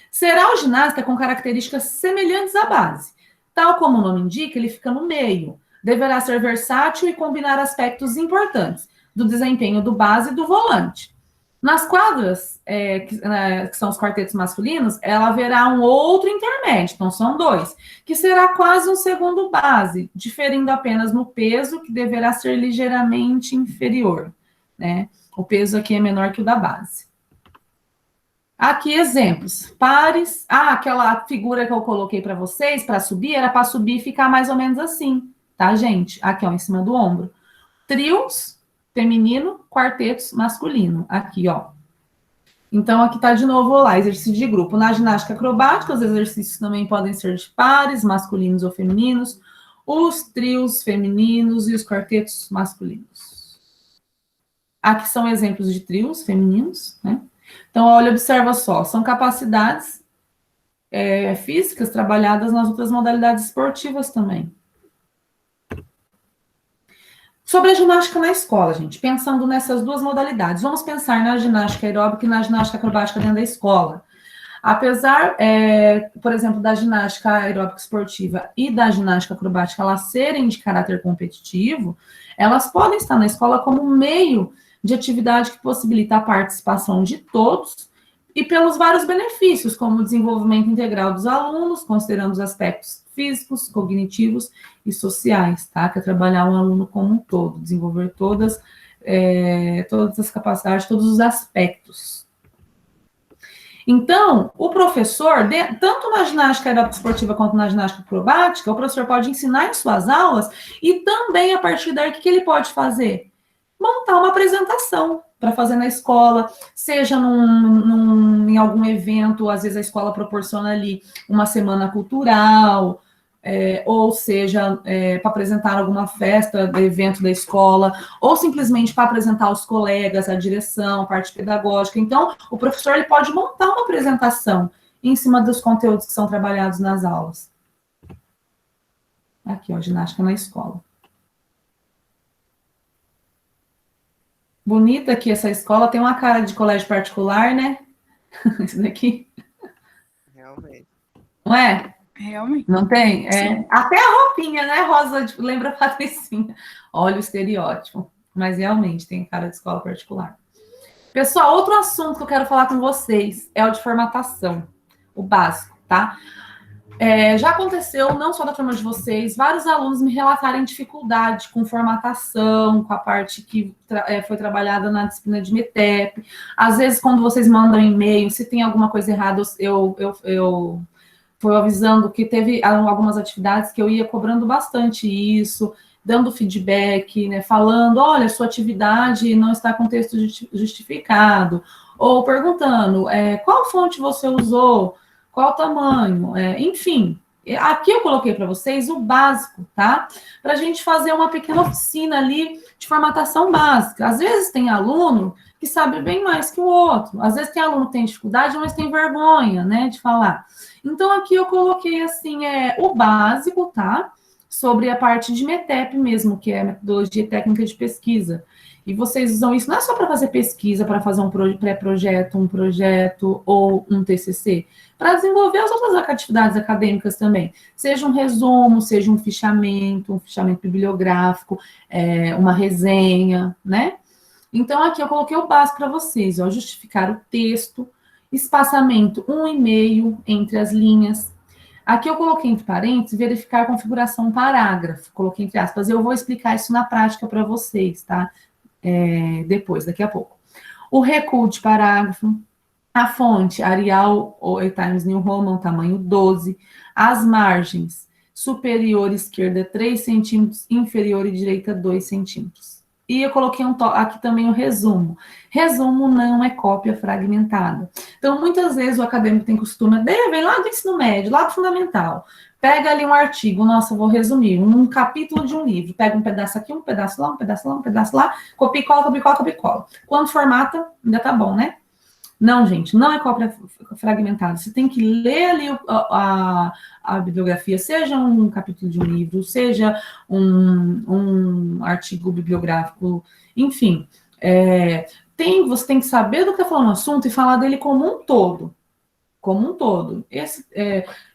Será o ginasta com características semelhantes à base. Tal como o nome indica, ele fica no meio. Deverá ser versátil e combinar aspectos importantes do desempenho do base e do volante. Nas quadras, que são os quartetos masculinos, ela haverá um outro intermédio, então são dois, que será quase um segundo base, diferindo apenas no peso, que deverá ser ligeiramente inferior, né? O peso aqui é menor que o da base. Aqui, exemplos. Pares. Aquela figura que eu coloquei para vocês, para subir, era para subir e ficar mais ou menos assim, tá, gente? Aqui, ó, em cima do ombro. Trios, feminino, quartetos, masculino. Aqui, ó. Então, aqui tá de novo lá, exercício de grupo. Na ginástica acrobática, os exercícios também podem ser de pares, masculinos ou femininos, os trios femininos e os quartetos masculinos. Aqui são exemplos de trios femininos, né? Então, olha, observa só, são capacidades físicas trabalhadas nas outras modalidades esportivas também. Sobre a ginástica na escola, gente, pensando nessas duas modalidades, vamos pensar na ginástica aeróbica e na ginástica acrobática dentro da escola. Apesar, por exemplo, da ginástica aeróbica esportiva e da ginástica acrobática elas serem de caráter competitivo, elas podem estar na escola como meio de atividade que possibilita a participação de todos e pelos vários benefícios, como o desenvolvimento integral dos alunos, considerando os aspectos físicos, cognitivos e sociais, tá? Que é trabalhar o aluno como um todo, desenvolver todas as capacidades, todos os aspectos. Então, o professor, tanto na ginástica aeróbica esportiva quanto na ginástica acrobática, o professor pode ensinar em suas aulas e também, a partir daí, o que ele pode fazer? Montar uma apresentação para fazer na escola, seja em algum evento, às vezes a escola proporciona ali uma semana cultural, ou seja, para apresentar alguma festa, evento da escola, ou simplesmente para apresentar os colegas, a direção, a parte pedagógica. Então, o professor ele pode montar uma apresentação em cima dos conteúdos que são trabalhados nas aulas. Aqui, ó, ginástica na escola. Bonita aqui essa escola, tem uma cara de colégio particular, né? Isso daqui. Realmente. Não é? Realmente. Não tem? Até a roupinha, né, Rosa? Lembra a Patricinha. Olha o estereótipo. Mas realmente tem cara de escola particular. Pessoal, outro assunto que eu quero falar com vocês é o de formatação. O básico, tá? Já aconteceu, não só da turma de vocês, vários alunos me relatarem dificuldade com formatação, com a parte que foi trabalhada na disciplina de METEP. Às vezes, quando vocês mandam e-mail, se tem alguma coisa errada, eu fui avisando que teve algumas atividades que eu ia cobrando bastante isso, dando feedback, né, falando, olha, sua atividade não está com texto justificado, ou perguntando, qual fonte você usou, qual tamanho, enfim. Aqui eu coloquei para vocês o básico, tá? Para a gente fazer uma pequena oficina ali de formatação básica. Às vezes tem aluno que sabe bem mais que o outro. Às vezes tem aluno que tem dificuldade, mas tem vergonha, né, de falar. Então, aqui eu coloquei, assim, o básico, tá? Sobre a parte de METEP mesmo, que é a metodologia e técnica de pesquisa. E vocês usam isso não é só para fazer pesquisa, para fazer um pré-projeto, um projeto ou um TCC, para desenvolver as outras atividades acadêmicas também. Seja um resumo, seja um fichamento bibliográfico, uma resenha, né? Então, aqui eu coloquei o básico para vocês, ó, justificar o texto, espaçamento 1,5 entre as linhas. Aqui eu coloquei entre parênteses, verificar a configuração parágrafo, coloquei entre aspas. Eu vou explicar isso na prática para vocês, tá? Depois, daqui a pouco. O recuo de parágrafo, a fonte Arial ou Times New Roman, tamanho 12, as margens, superior esquerda 3 centímetros, inferior e direita 2 centímetros. E eu coloquei aqui também o resumo. Resumo não é cópia fragmentada. Então, muitas vezes o acadêmico tem costume, vem lá do ensino médio, lá do fundamental, pega ali um artigo, nossa, eu vou resumir, um capítulo de um livro, pega um pedaço aqui, um pedaço lá, um pedaço lá, um pedaço lá, copia e cola, copia e cola, copia e cola. Quando formata, ainda tá bom, né? Não, gente, não é cópia fragmentada. Você tem que ler ali a bibliografia, seja um capítulo de um livro, seja um artigo bibliográfico, enfim. Você tem que saber do que está falando o assunto e falar dele como um todo. Como um todo.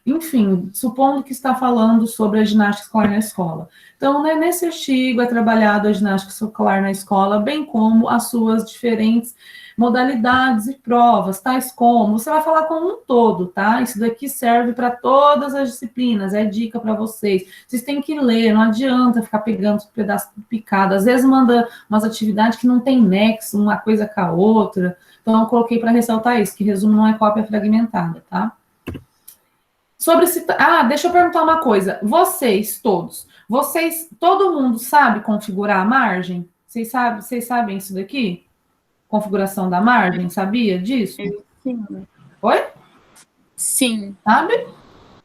Enfim, supondo que está falando sobre a ginástica escolar na escola. Então, né, nesse artigo é trabalhado a ginástica escolar na escola, bem como as suas diferentes modalidades e provas, tais como, você vai falar como um todo, tá? Isso daqui serve para todas as disciplinas, é dica para vocês. Vocês têm que ler, não adianta ficar pegando pedaço picado. Às vezes manda umas atividades que não tem nexo, uma coisa com a outra. Então, eu coloquei para ressaltar isso, que resumo não é cópia fragmentada, tá? Deixa eu perguntar uma coisa. Todo mundo sabe configurar a margem? Vocês sabem isso daqui? Configuração da margem, sabia disso? Sim. Oi? Sim. Sabe?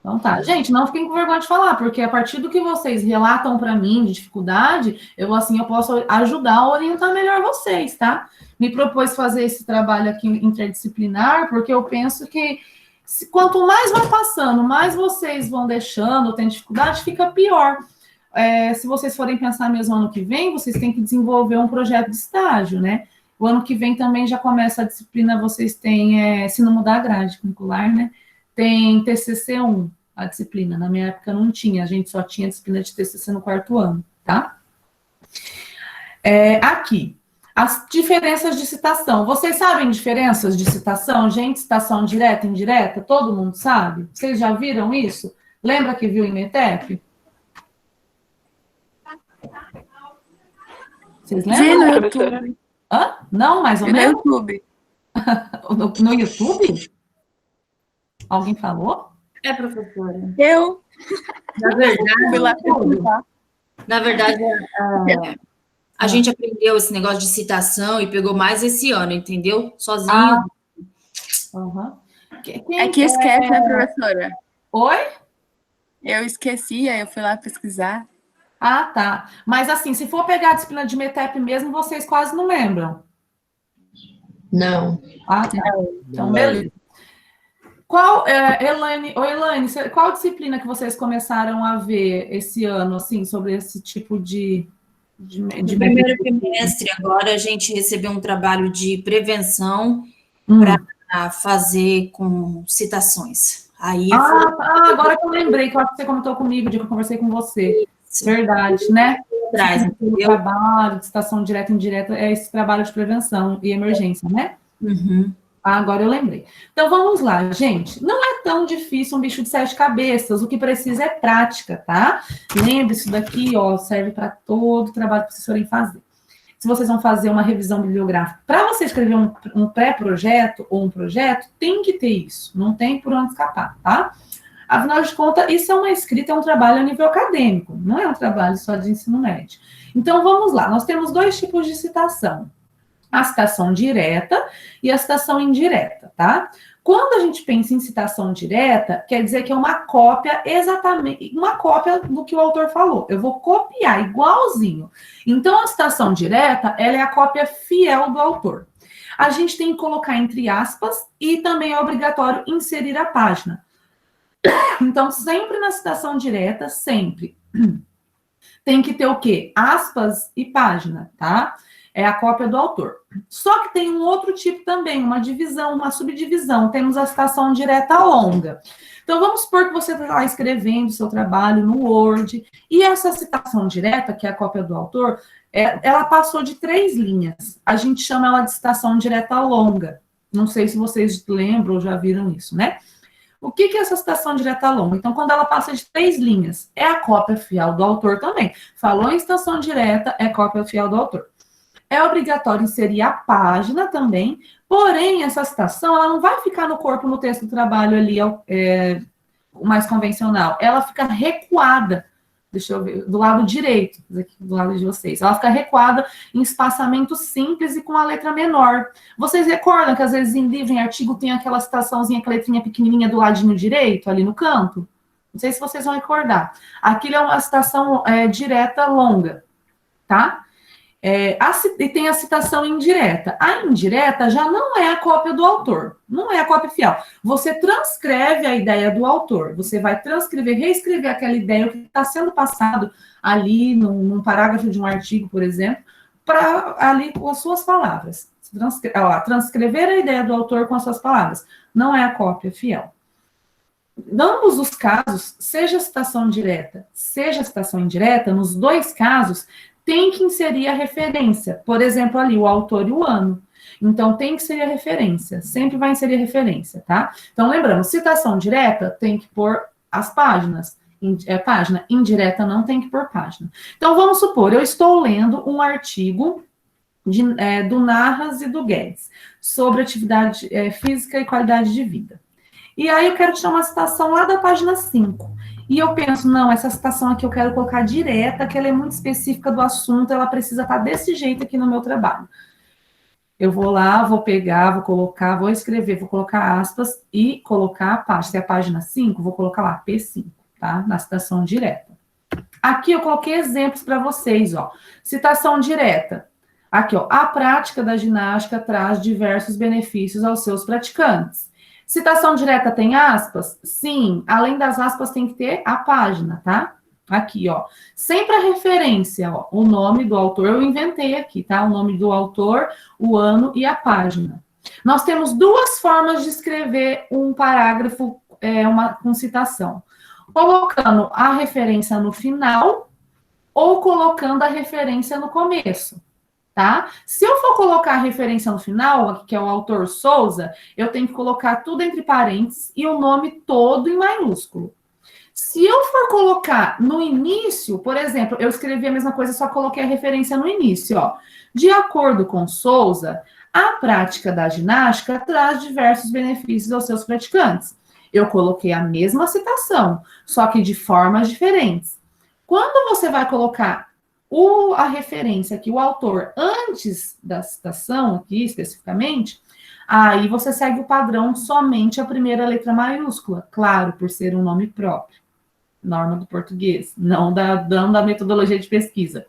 Então tá. Gente, não fiquem com vergonha de falar, porque a partir do que vocês relatam para mim de dificuldade, eu posso ajudar a orientar melhor vocês, tá? Me propus fazer esse trabalho aqui interdisciplinar, porque eu penso que quanto mais vai passando, mais vocês vão deixando, tem dificuldade, fica pior. Se vocês forem pensar mesmo ano que vem, vocês têm que desenvolver um projeto de estágio, né? O ano que vem também já começa a disciplina, vocês têm, se não mudar a grade curricular, né? Tem TCC1, a disciplina. Na minha época não tinha, a gente só tinha disciplina de TCC no 4º ano, tá? Aqui, as diferenças de citação. Vocês sabem diferenças de citação? Gente, citação direta e indireta, todo mundo sabe? Vocês já viram isso? Lembra que viu em METEP? Vocês lembram? Vi no YouTube. Hã? Não, mais ou menos? No YouTube. No YouTube? Alguém falou? Professora. Eu. Na verdade, Fui lá perguntar. na verdade, a gente aprendeu esse negócio de citação e pegou mais esse ano, entendeu? Sozinho. Uhum. É que esquece, né, professora? Oi? Eu esqueci, aí eu fui lá pesquisar. Ah, tá. Mas assim, se for pegar a disciplina de METEP mesmo, vocês quase não lembram. Não. Ah, tá. Então, beleza. Elaine, qual disciplina que vocês começaram a ver esse ano, assim, sobre esse tipo de No primeiro trimestre, agora, a gente recebeu um trabalho de prevenção para fazer com citações. Aí agora que eu lembrei, que eu acho que você comentou comigo, de que eu conversei com você. Verdade, né? O trabalho de citação direta e indireta é esse trabalho de prevenção e emergência, né? Uhum. Agora eu lembrei. Então, vamos lá, gente. Não é tão difícil um bicho de 7 cabeças. O que precisa é prática, tá? Lembre-se, isso daqui, ó, serve para todo o trabalho que vocês forem fazer. Se vocês vão fazer uma revisão bibliográfica, para você escrever um pré-projeto ou um projeto, tem que ter isso. Não tem por onde escapar, tá? Afinal de contas, isso é uma escrita, é um trabalho a nível acadêmico. Não é um trabalho só de ensino médio. Então, vamos lá. Nós temos 2 tipos de citação. A citação direta e a citação indireta, tá? Quando a gente pensa em citação direta, quer dizer que é uma cópia, exatamente, uma cópia do que o autor falou. Eu vou copiar igualzinho. Então, a citação direta, ela é a cópia fiel do autor. a gente tem que colocar entre aspas e também é obrigatório inserir a página. Então, sempre na citação direta, sempre, tem que ter o quê? Aspas e página, tá? É a cópia do autor. Só que tem um outro tipo também, uma divisão, uma subdivisão. Temos a citação direta longa. Então, vamos supor que você está lá escrevendo o seu trabalho no Word, e essa citação direta, que é a cópia do autor, ela passou de 3 linhas. A gente chama ela de citação direta longa. Não sei se vocês lembram ou já viram isso, né? O que é essa citação direta longa? Então, quando ela passa de 3 linhas, é a cópia fiel do autor também. Falou em citação direta, é cópia fiel do autor. É obrigatório inserir a página também, porém, essa citação, ela não vai ficar no corpo, no texto do trabalho ali, o mais convencional. Ela fica recuada, deixa eu ver, do lado direito, aqui, do lado de vocês. Ela fica recuada em espaçamento simples e com a letra menor. Vocês recordam que, às vezes, em livro, em artigo, tem aquela citaçãozinha, aquela letrinha pequenininha do ladinho direito, ali no canto? Não sei se vocês vão recordar. Aquilo é uma citação direta longa, tá? E tem a citação indireta. A indireta já não é a cópia do autor, não é a cópia fiel. Você transcreve a ideia do autor, você vai transcrever, reescrever aquela ideia, o que está sendo passado ali num parágrafo de um artigo, por exemplo, para ali com as suas palavras. Transcrever a ideia do autor com as suas palavras. Não é a cópia fiel. Em ambos os casos, seja a citação direta, seja a citação indireta, nos 2 casos, tem que inserir a referência. Por exemplo, ali, o autor e o ano. Então, tem que inserir a referência. Sempre vai inserir a referência, tá? Então, lembrando, citação direta tem que pôr as páginas. Página indireta não tem que pôr página. Então, vamos supor, eu estou lendo um artigo do Narras e do Guedes sobre atividade física e qualidade de vida. E aí, eu quero tirar uma citação lá da página 5. E eu penso, não, essa citação aqui eu quero colocar direta, que ela é muito específica do assunto, ela precisa estar desse jeito aqui no meu trabalho. Eu vou lá, vou pegar, vou colocar, vou escrever, vou colocar aspas e colocar a página. Se é a página 5, vou colocar lá, P5, tá? Na citação direta. Aqui eu coloquei exemplos para vocês, ó. Citação direta. Aqui, ó, a prática da ginástica traz diversos benefícios aos seus praticantes. Citação direta tem aspas? Sim. Além das aspas, tem que ter a página, tá? Aqui, ó. Sempre a referência, ó. O nome do autor, eu inventei aqui, tá? O nome do autor, o ano e a página. Nós temos 2 formas de escrever um parágrafo com citação. Colocando a referência no final ou colocando a referência no começo. Tá? Se eu for colocar a referência no final, que é o autor Souza, eu tenho que colocar tudo entre parênteses e o nome todo em maiúsculo. Se eu for colocar no início, por exemplo, eu escrevi a mesma coisa, só coloquei a referência no início, ó. De acordo com Souza, a prática da ginástica traz diversos benefícios aos seus praticantes. Eu coloquei a mesma citação, só que de formas diferentes. Quando você vai colocar a referência aqui, o autor, antes da citação, aqui especificamente, aí você segue o padrão somente a primeira letra maiúscula, claro, por ser um nome próprio, norma do português, não da metodologia de pesquisa.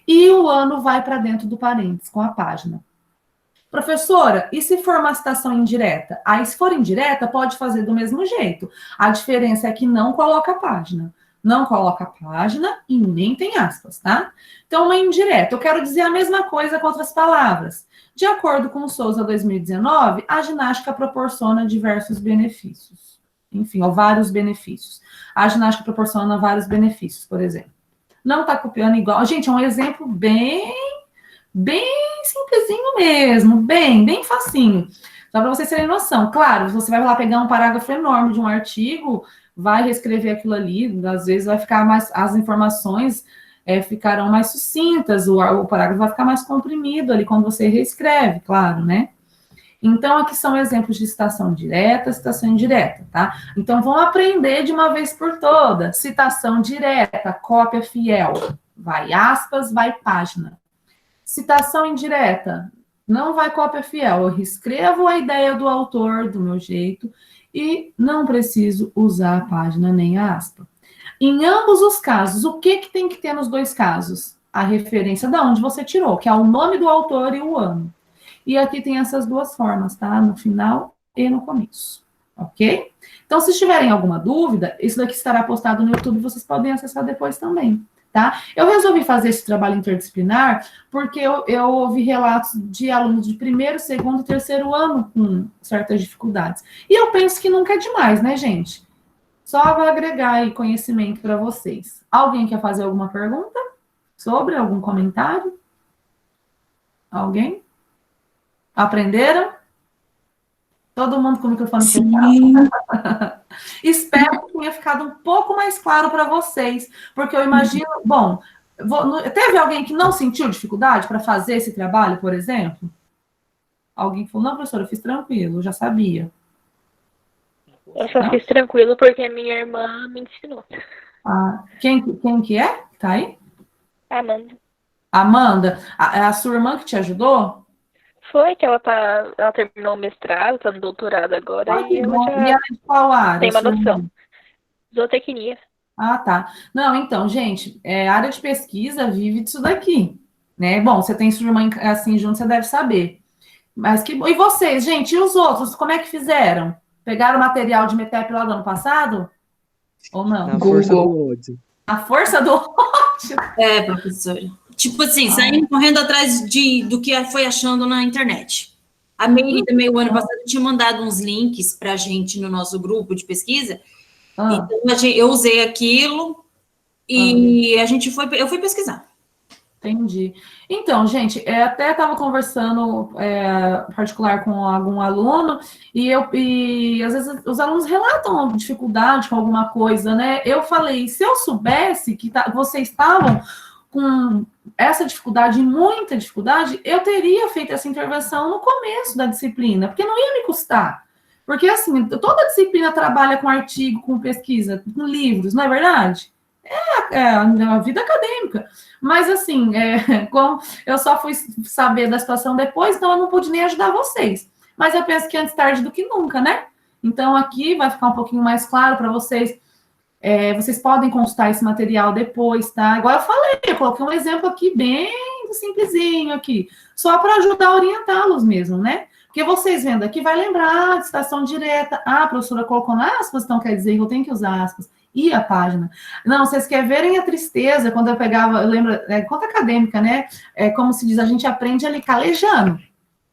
E o ano vai para dentro do parênteses, com a página. Professora, e se for uma citação indireta? Aí, se for indireta, pode fazer do mesmo jeito. A diferença é que não coloca a página. Não coloca a página e nem tem aspas, tá? Então, uma indireta. Eu quero dizer a mesma coisa com outras palavras. De acordo com o Souza 2019, a ginástica proporciona diversos benefícios. Enfim, ou vários benefícios. A ginástica proporciona vários benefícios, por exemplo. Não está copiando igual. Gente, é um exemplo bem simplesinho mesmo, bem facinho. Só para vocês terem noção. Claro, você vai lá pegar um parágrafo enorme de um artigo, vai reescrever aquilo ali, às vezes vai ficar mais, as informações ficarão mais sucintas, o parágrafo vai ficar mais comprimido ali quando você reescreve, claro, né? Então, aqui são exemplos de citação direta, citação indireta, tá? Então, vamos aprender de uma vez por todas. Citação direta, cópia fiel, vai aspas, vai página. Citação indireta, não vai cópia fiel, eu reescrevo a ideia do autor do meu jeito e não preciso usar a página nem a aspa. Em ambos os casos, o que tem que ter nos 2 casos? A referência de onde você tirou, que é o nome do autor e o ano. E aqui tem essas duas formas, tá? No final e no começo, ok? Então, se tiverem alguma dúvida, isso daqui estará postado no YouTube, vocês podem acessar depois também, tá? Eu resolvi fazer esse trabalho interdisciplinar porque eu ouvi relatos de alunos de primeiro, segundo e terceiro ano com certas dificuldades. E eu penso que nunca é demais, né, gente? Só vai agregar aí conhecimento para vocês. Alguém quer fazer alguma pergunta? Sobre algum comentário? Alguém? Aprenderam? Todo mundo com o microfone fechado? Espero que tenha ficado um pouco mais claro para vocês, porque eu imagino... Bom, teve alguém que não sentiu dificuldade para fazer esse trabalho, por exemplo? Alguém falou, não, professora, eu fiz tranquilo, eu já sabia. Eu só fiz tranquilo porque a minha irmã me ensinou. Ah, quem que é? Tá aí? Amanda. Amanda, a sua irmã que te ajudou? Foi que ela terminou o mestrado, tá no doutorado agora, Ah, e que ela bom. já E ela é de qual área? tem uma sua irmã? noção. Zootecnia. Ah, tá. Não, então, gente, a área de pesquisa vive disso daqui, né? Bom, você tem sua irmã assim junto, você deve saber. Mas que bom. E vocês, gente, e os outros, como é que fizeram? Pegaram o material de METEP lá do ano passado? Ou não? Na força do ódio. A força do ódio. Professora. Tipo assim, saindo correndo atrás do que foi achando na internet. A Meire também, o ano passado, tinha mandado uns links pra gente no nosso grupo de pesquisa. Então, eu usei aquilo e eu fui pesquisar. Entendi. Então, gente, até estava conversando particular com algum aluno e às vezes os alunos relatam dificuldade com alguma coisa, né? Eu falei, se eu soubesse que vocês estavam com essa dificuldade, muita dificuldade, eu teria feito essa intervenção no começo da disciplina, porque não ia me custar. Porque, assim, toda disciplina trabalha com artigo, com pesquisa, com livros, não é verdade? A vida acadêmica. Mas, assim, como eu só fui saber da situação depois, então eu não pude nem ajudar vocês. Mas eu penso que antes tarde do que nunca, né? Então, aqui vai ficar um pouquinho mais claro para vocês. Vocês podem consultar esse material depois, tá? Igual eu falei, eu coloquei um exemplo aqui bem simplesinho aqui, só para ajudar a orientá-los mesmo, né? Porque vocês vendo aqui, vai lembrar de citação direta. Ah, a professora colocou na aspas, então quer dizer que eu tenho que usar aspas. E a página. Não, vocês querem verem a tristeza, quando eu pegava, eu lembro, conta acadêmica, né? Como se diz, a gente aprende ali calejando.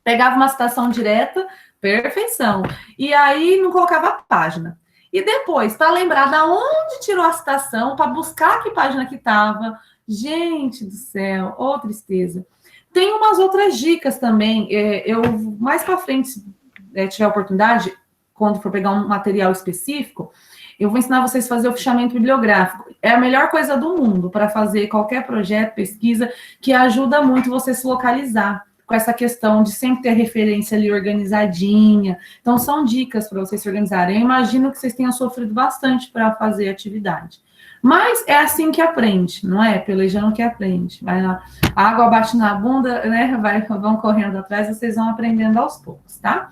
Pegava uma citação direta, perfeição. E aí não colocava a página. E depois, para lembrar da onde tirou a citação, para buscar que página que estava. Gente do céu, ô tristeza. Tem umas outras dicas também. Eu, mais para frente, se tiver oportunidade, quando for pegar um material específico, eu vou ensinar vocês a fazer o fichamento bibliográfico. É a melhor coisa do mundo para fazer qualquer projeto, pesquisa, que ajuda muito você se localizar com essa questão de sempre ter referência ali organizadinha. Então, são dicas para vocês se organizarem. Eu imagino que vocês tenham sofrido bastante para fazer a atividade. Mas é assim que aprende, não é? Pelejando que aprende. Vai lá, a água bate na bunda, né? Vão correndo atrás, vocês vão aprendendo aos poucos, tá?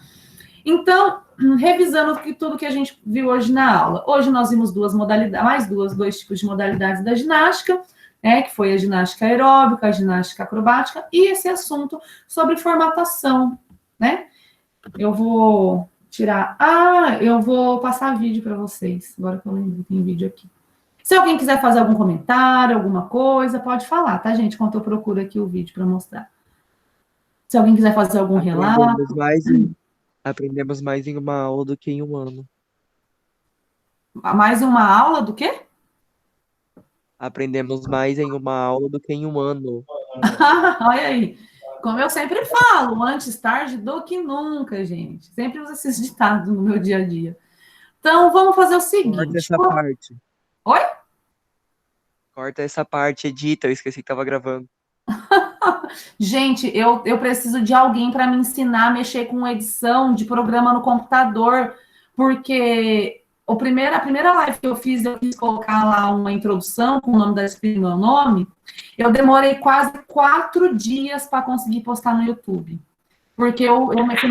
Então, revisando tudo que a gente viu hoje na aula. Hoje nós vimos duas modalidades, dois tipos de modalidades da ginástica, né, que foi a ginástica aeróbica, a ginástica acrobática, e esse assunto sobre formatação, né? Eu vou tirar... eu vou passar vídeo para vocês, agora que eu lembro, tem vídeo aqui. Se alguém quiser fazer algum comentário, alguma coisa, pode falar, tá, gente? Enquanto eu procuro aqui o vídeo para mostrar. Se alguém quiser fazer algum relato... Aprendemos mais em uma aula do que em um ano. Mais uma aula do quê? Aprendemos mais em uma aula do que em um ano. Olha aí. Como eu sempre falo, antes tarde do que nunca, gente. Sempre uso esses ditados no meu dia a dia. Então, vamos fazer o seguinte. Corta essa parte. Oi? Corta essa parte, edita. Eu esqueci que estava gravando. Gente, eu preciso de alguém para me ensinar a mexer com edição de programa no computador, porque a primeira live que eu quis colocar lá uma introdução com o nome da disciplina e meu nome, eu demorei quase 4 dias para conseguir postar no YouTube. Porque eu mexi...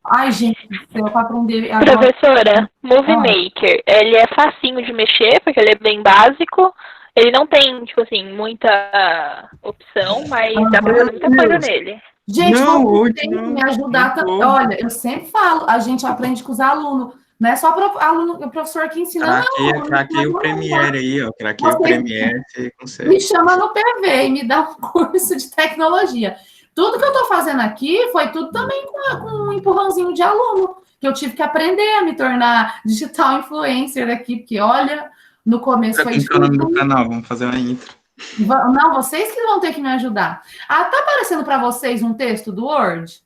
Ai, gente, eu para aprender... Agora... Professora, Movie Maker, ele é facinho de mexer, porque ele é bem básico. Ele não tem, tipo assim, muita opção, mas dá pra fazer muita coisa nele. Gente, Não, vocês hoje têm que não. me ajudar Não também. vou. Olha, eu sempre falo, a gente aprende com os alunos. Não é só o professor que ensina, não. Craquei o Premiere aí, ó. Craquei o Vocês Premiere, você me consegue. chama no PV e me dá um curso de tecnologia. Tudo que eu estou fazendo aqui foi tudo também com um empurrãozinho de aluno, que eu tive que aprender a me tornar digital influencer aqui, porque olha, no começo foi Como que é o nome do difícil. canal? Vamos fazer uma intro. Não, vocês que vão ter que me ajudar. Ah, tá aparecendo para vocês um texto do Word?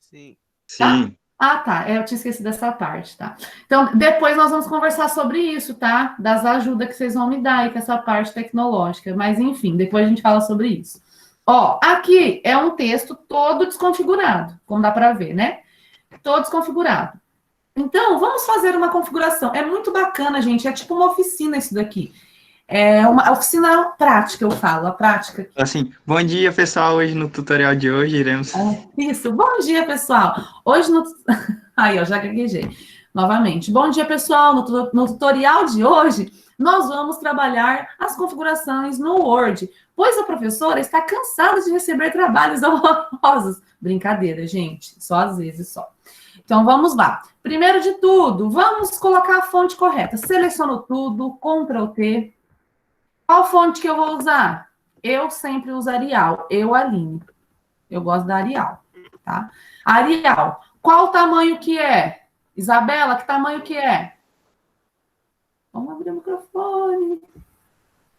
Sim. Sim. Ah, tá. Eu tinha esquecido dessa parte, tá? Então, depois nós vamos conversar sobre isso, tá? Das ajudas que vocês vão me dar aí com essa parte tecnológica. Mas, enfim, depois a gente fala sobre isso. Ó, aqui é um texto todo desconfigurado, como dá para ver, né? Todo desconfigurado. Então, vamos fazer uma configuração. É muito bacana, gente. É tipo uma oficina isso daqui. É uma oficina prática, eu falo, a prática. Assim, bom dia, pessoal. Hoje no tutorial de hoje iremos... Isso, bom dia, pessoal. Hoje no... Aí, ó, já gaguejei. Novamente. Bom dia, pessoal. No tutorial de hoje, nós vamos trabalhar as configurações no Word, pois a professora está cansada de receber trabalhos horrorosos. Brincadeira, gente. Só às vezes, só. Então, vamos lá. Primeiro de tudo, vamos colocar a fonte correta. Seleciono tudo, Ctrl T. Qual fonte que eu vou usar? Eu sempre uso Arial. Eu, Aline. Eu gosto da Arial, tá? Arial. Qual o tamanho que é? Isabela, que tamanho que é? Vamos abrir o microfone.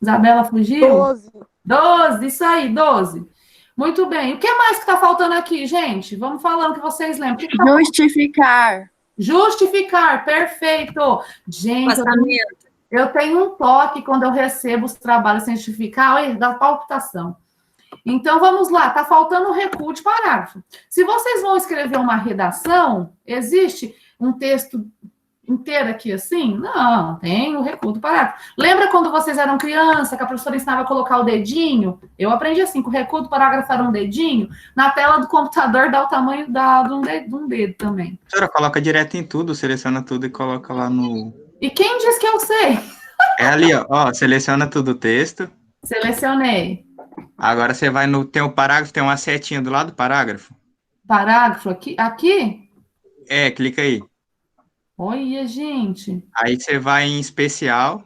Isabela fugiu? 12. 12, isso aí, 12. Muito bem. O que mais que está faltando aqui, gente? Vamos falando que vocês lembram. O que que tá Justificar. Justificar, perfeito. Gente, eu tenho um toque quando eu recebo os trabalhos sem justificar, olha, dá palpitação. Então, vamos lá, está faltando um recuo de parágrafo. Se vocês vão escrever uma redação, existe um texto inteiro aqui assim? Não, tem o recuo do parágrafo. Lembra quando vocês eram criança, que a professora ensinava a colocar o dedinho? Eu aprendi assim, que o recuo do parágrafo era um dedinho, na tela do computador dá o tamanho de um dedo também. A senhora coloca direto em tudo, seleciona tudo e coloca lá no... E quem disse que eu sei? É ali, ó, seleciona tudo o texto. Selecionei. Agora você vai no... Tem o parágrafo, tem uma setinha do lado do parágrafo. Parágrafo aqui? Aqui? É, clica aí. Olha, gente. Aí você vai em especial.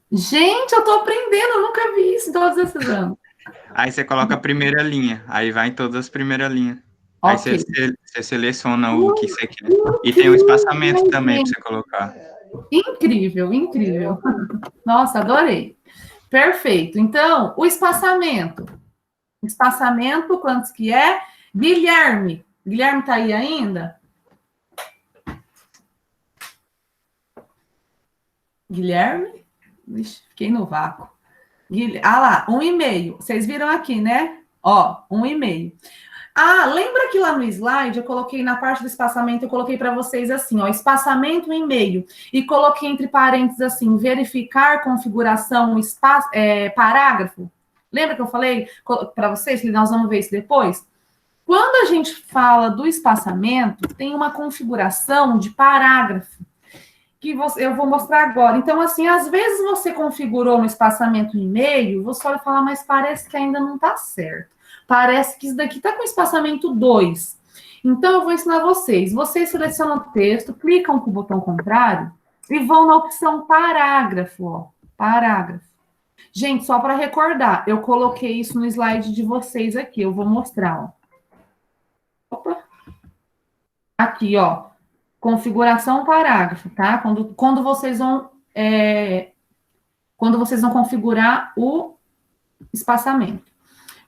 Gente, eu tô aprendendo, eu nunca vi isso em todos esses anos. Aí você coloca a primeira linha. Aí vai em todas as primeiras linhas. Ok. Aí você seleciona o que você quer. E tem um espaçamento também para você colocar. Incrível, incrível. Nossa, adorei. Perfeito. Então, o espaçamento. Espaçamento, quantos que é? Guilherme. Guilherme tá aí ainda? Guilherme? Ixi, fiquei no vácuo. Ah lá, 1,5. Vocês viram aqui, né? Ó, 1,5. Ah, lembra que lá no slide eu coloquei na parte do espaçamento, eu coloquei para vocês assim, ó, espaçamento 1,5. E coloquei entre parênteses assim, verificar configuração, parágrafo. Lembra que eu falei para vocês que nós vamos ver isso depois? Quando a gente fala do espaçamento, tem uma configuração de parágrafo que eu vou mostrar agora. Então, assim, às vezes você configurou no espaçamento 1,5, você olha e fala, mas parece que ainda não está certo. Parece que isso daqui está com espaçamento 2. Então, eu vou ensinar vocês. Vocês selecionam o texto, clicam com o botão contrário e vão na opção parágrafo, ó. Parágrafo. Gente, só para recordar, eu coloquei isso no slide de vocês aqui. Eu vou mostrar, ó. Opa. Aqui, ó. Configuração parágrafo, tá? Quando vocês vão configurar o espaçamento.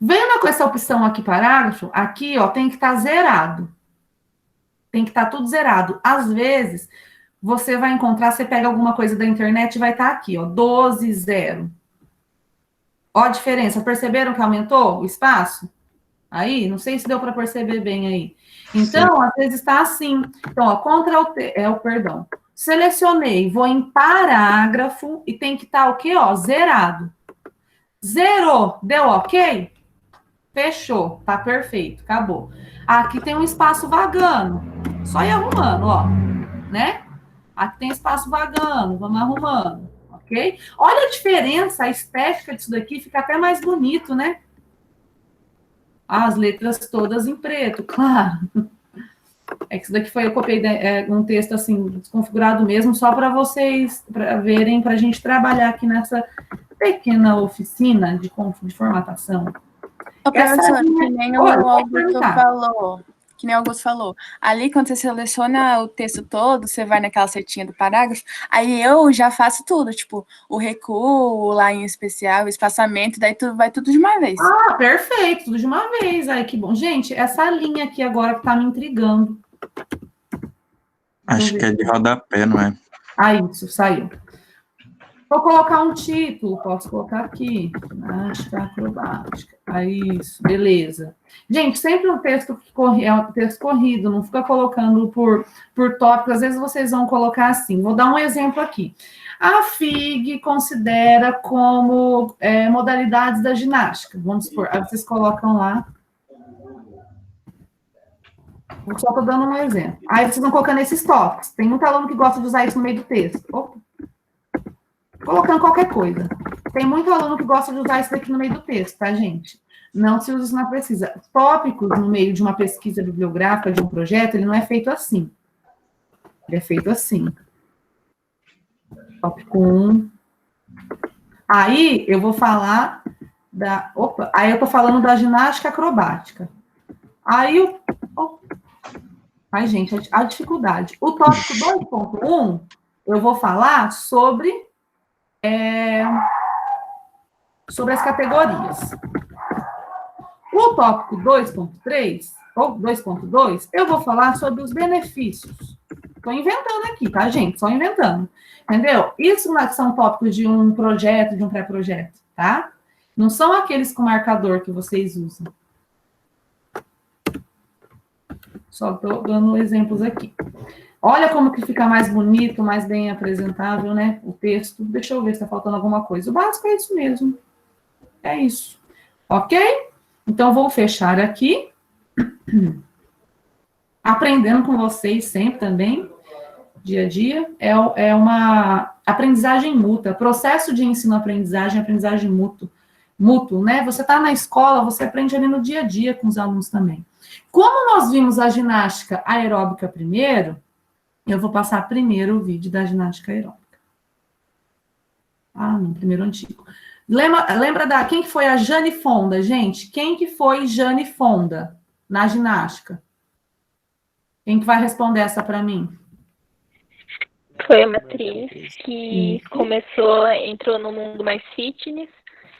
Vendo com essa opção aqui, parágrafo, aqui, ó, tem que estar zerado. Tem que estar tudo zerado. Às vezes, você vai encontrar, você pega alguma coisa da internet e vai estar aqui, ó, 12,0. Ó a diferença. Perceberam que aumentou o espaço? Aí, não sei se deu para perceber bem aí. Então, sim, às vezes está assim. Então, ó, Ctrl T, perdão. Selecionei, vou em parágrafo e tem que estar o quê? Ó, zerado. Zerou, deu ok? Fechou, tá perfeito, acabou. Aqui tem um espaço vagando. Só ir arrumando, ó, né? Aqui tem espaço vagando, vamos arrumando, ok? Olha a diferença, a estética disso daqui fica até mais bonito, né? as letras todas em preto, claro. É que isso daqui eu copiei um texto assim, desconfigurado mesmo, só para vocês verem, para a gente trabalhar aqui nessa pequena oficina de formatação. Ô, professor, que nem o Augusto falou. Que nem o Augusto falou. Ali, quando você seleciona o texto todo, você vai naquela setinha do parágrafo, aí eu já faço tudo, tipo, o recuo lá em especial, o espaçamento, daí tudo, vai tudo de uma vez. Ah, perfeito, tudo de uma vez. Ai, que bom. Gente, essa linha aqui agora que tá me intrigando. Acho que é de rodapé, não é? Ah, isso, saiu. Vou colocar um título, posso colocar aqui. Ginástica acrobática. Isso, beleza. Gente, sempre um texto é um texto corrido, não fica colocando por tópicos. Às vezes vocês vão colocar assim. Vou dar um exemplo aqui. A FIG considera como modalidades da ginástica. Vamos supor, aí vocês colocam lá. Eu só estou dando um exemplo. Aí vocês vão colocando esses tópicos. Tem muito aluno que gosta de usar isso no meio do texto. Opa. Colocando qualquer coisa. Tem muito aluno que gosta de usar isso daqui no meio do texto, tá, gente? Não se usa isso na precisa. Tópicos no meio de uma pesquisa bibliográfica, de um projeto, ele não é feito assim. Ele é feito assim. Tópico 1. Aí, eu vou falar da... Opa! Aí, eu tô falando da ginástica acrobática. Aí, Ai, gente, a dificuldade. O tópico 2.1, eu vou falar sobre as categorias. O tópico 2.3, ou 2.2, eu vou falar sobre os benefícios. Estou inventando aqui, tá, gente? Só inventando. Entendeu? Isso são tópicos de um projeto, de um pré-projeto, tá? Não são aqueles com marcador que vocês usam. Só estou dando exemplos aqui. Olha como que fica mais bonito, mais bem apresentável, né? O texto. Deixa eu ver se está faltando alguma coisa. O básico é isso mesmo. É isso. Ok? Então, vou fechar aqui. Aprendendo com vocês sempre também, dia a dia. É uma aprendizagem mútua. Processo de ensino-aprendizagem, aprendizagem mútuo, né? Você está na escola, você aprende ali no dia a dia com os alunos também. Como nós vimos a ginástica aeróbica primeiro, eu vou passar primeiro o vídeo da ginástica aeróbica. Ah, não, primeiro antigo. Lembra quem que foi a Jane Fonda, gente? Quem que foi Jane Fonda na ginástica? Quem que vai responder essa para mim? Foi uma atriz que entrou no mundo mais fitness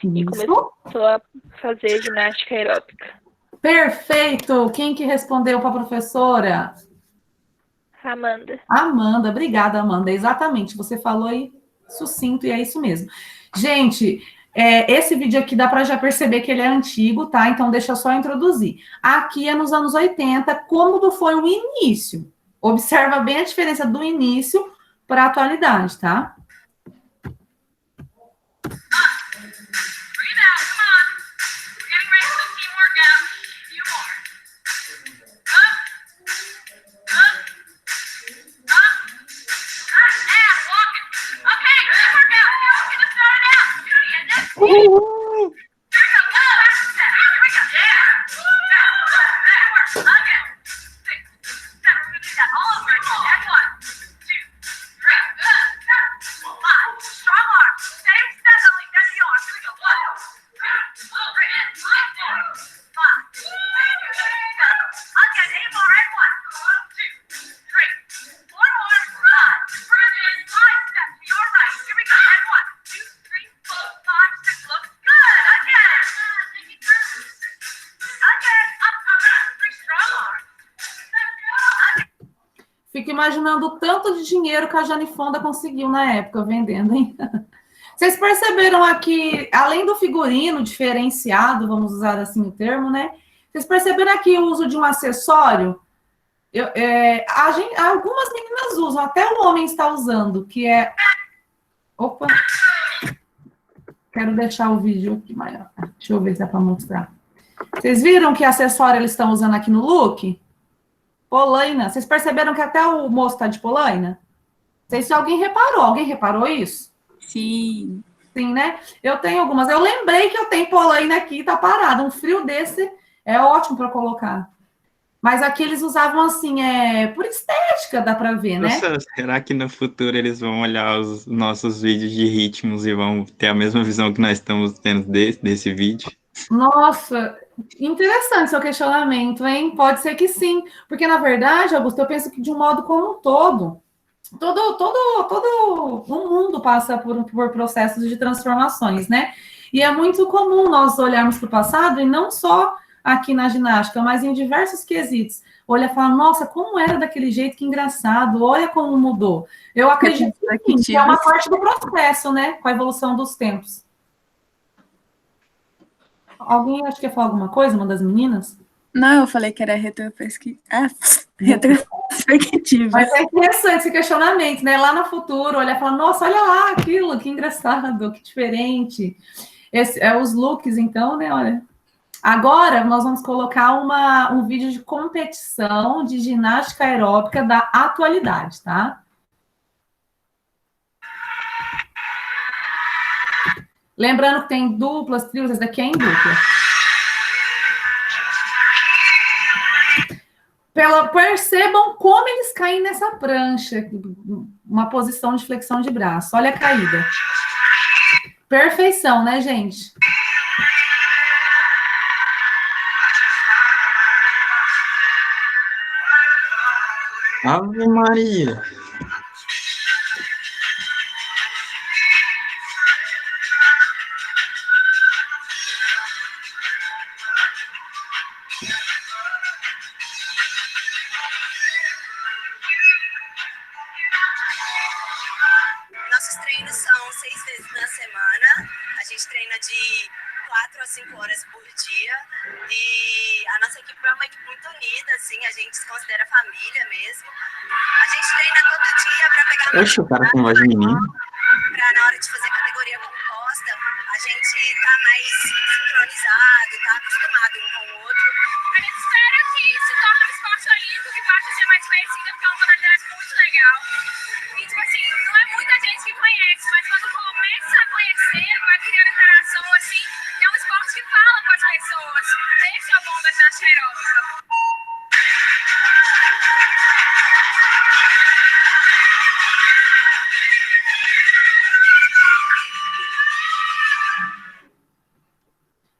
e começou a fazer ginástica aeróbica. Perfeito! Quem que respondeu para a professora? Amanda. Amanda, obrigada, Amanda. Exatamente, você falou aí sucinto e é isso mesmo. Gente, esse vídeo aqui dá para já perceber que ele é antigo, tá? Então, deixa eu só introduzir. Aqui é nos anos 80, como foi o início. Observa bem a diferença do início para a atualidade, tá? Fico imaginando o tanto de dinheiro que a Jane Fonda conseguiu na época vendendo, hein? Vocês perceberam aqui, além do figurino diferenciado, vamos usar assim o termo, né? Vocês perceberam aqui o uso de um acessório? Algumas meninas usam, até o homem está usando, que é... Opa! Quero deixar o vídeo aqui maior. Deixa eu ver se dá para mostrar. Vocês viram que acessório eles estão usando aqui no look? Polaina. Vocês perceberam que até o moço está de polaina? Não sei se alguém reparou. Alguém reparou isso? Sim. Sim, né? Eu tenho algumas. Eu lembrei que eu tenho polaina aqui, tá parada. Um frio desse, É ótimo para colocar. Mas aqui eles usavam assim, por estética, dá para ver, né? Nossa, será que no futuro eles vão olhar os nossos vídeos de ritmos e vão ter a mesma visão que nós estamos tendo desse vídeo? Nossa, interessante seu questionamento, hein? Pode ser que sim, porque na verdade, Augusto, eu penso que de um modo como um todo o mundo passa por processos de transformações, né? E é muito comum nós olharmos para o passado, e não só aqui na ginástica, mas em diversos quesitos. Olha e fala, nossa, como era daquele jeito, que engraçado, olha como mudou. Eu acredito que é uma parte do processo, né? Com a evolução dos tempos. Alguém acha que ia falar alguma coisa, uma das meninas? Não, eu falei que era retrospectiva. Mas é interessante esse questionamento, né? Lá no futuro, olhar e falar, nossa, olha lá aquilo, que engraçado, que diferente. Os looks, então, né? Olha. Agora, nós vamos colocar um vídeo de competição de ginástica aeróbica da atualidade, tá? Lembrando que tem duplas, trios, esse daqui é em dupla. Percebam como eles caem nessa prancha, uma posição de flexão de braço. Olha a caída. Perfeição, né, gente? Ave Maria! Nossos treinos são 6 vezes na semana. A gente treina de 4 a 5 horas por dia. E a nossa equipe é uma equipe muito unida, assim, a gente se considera família mesmo. A gente treina todo dia para pegar... Oxe, o cara com voz de menino. Para na hora de fazer categoria composta, a gente tá mais sincronizado, tá acostumado um com o outro. A gente espera que se torne um esporte olímpico, que possa ser mais conhecido, porque é uma modalidade muito legal. E, tipo assim, não é muita gente que conhece, mas quando começa a conhecer, vai criando interação, assim, é um esporte que fala com as pessoas. Esse é o bom da ginástica aeróbica.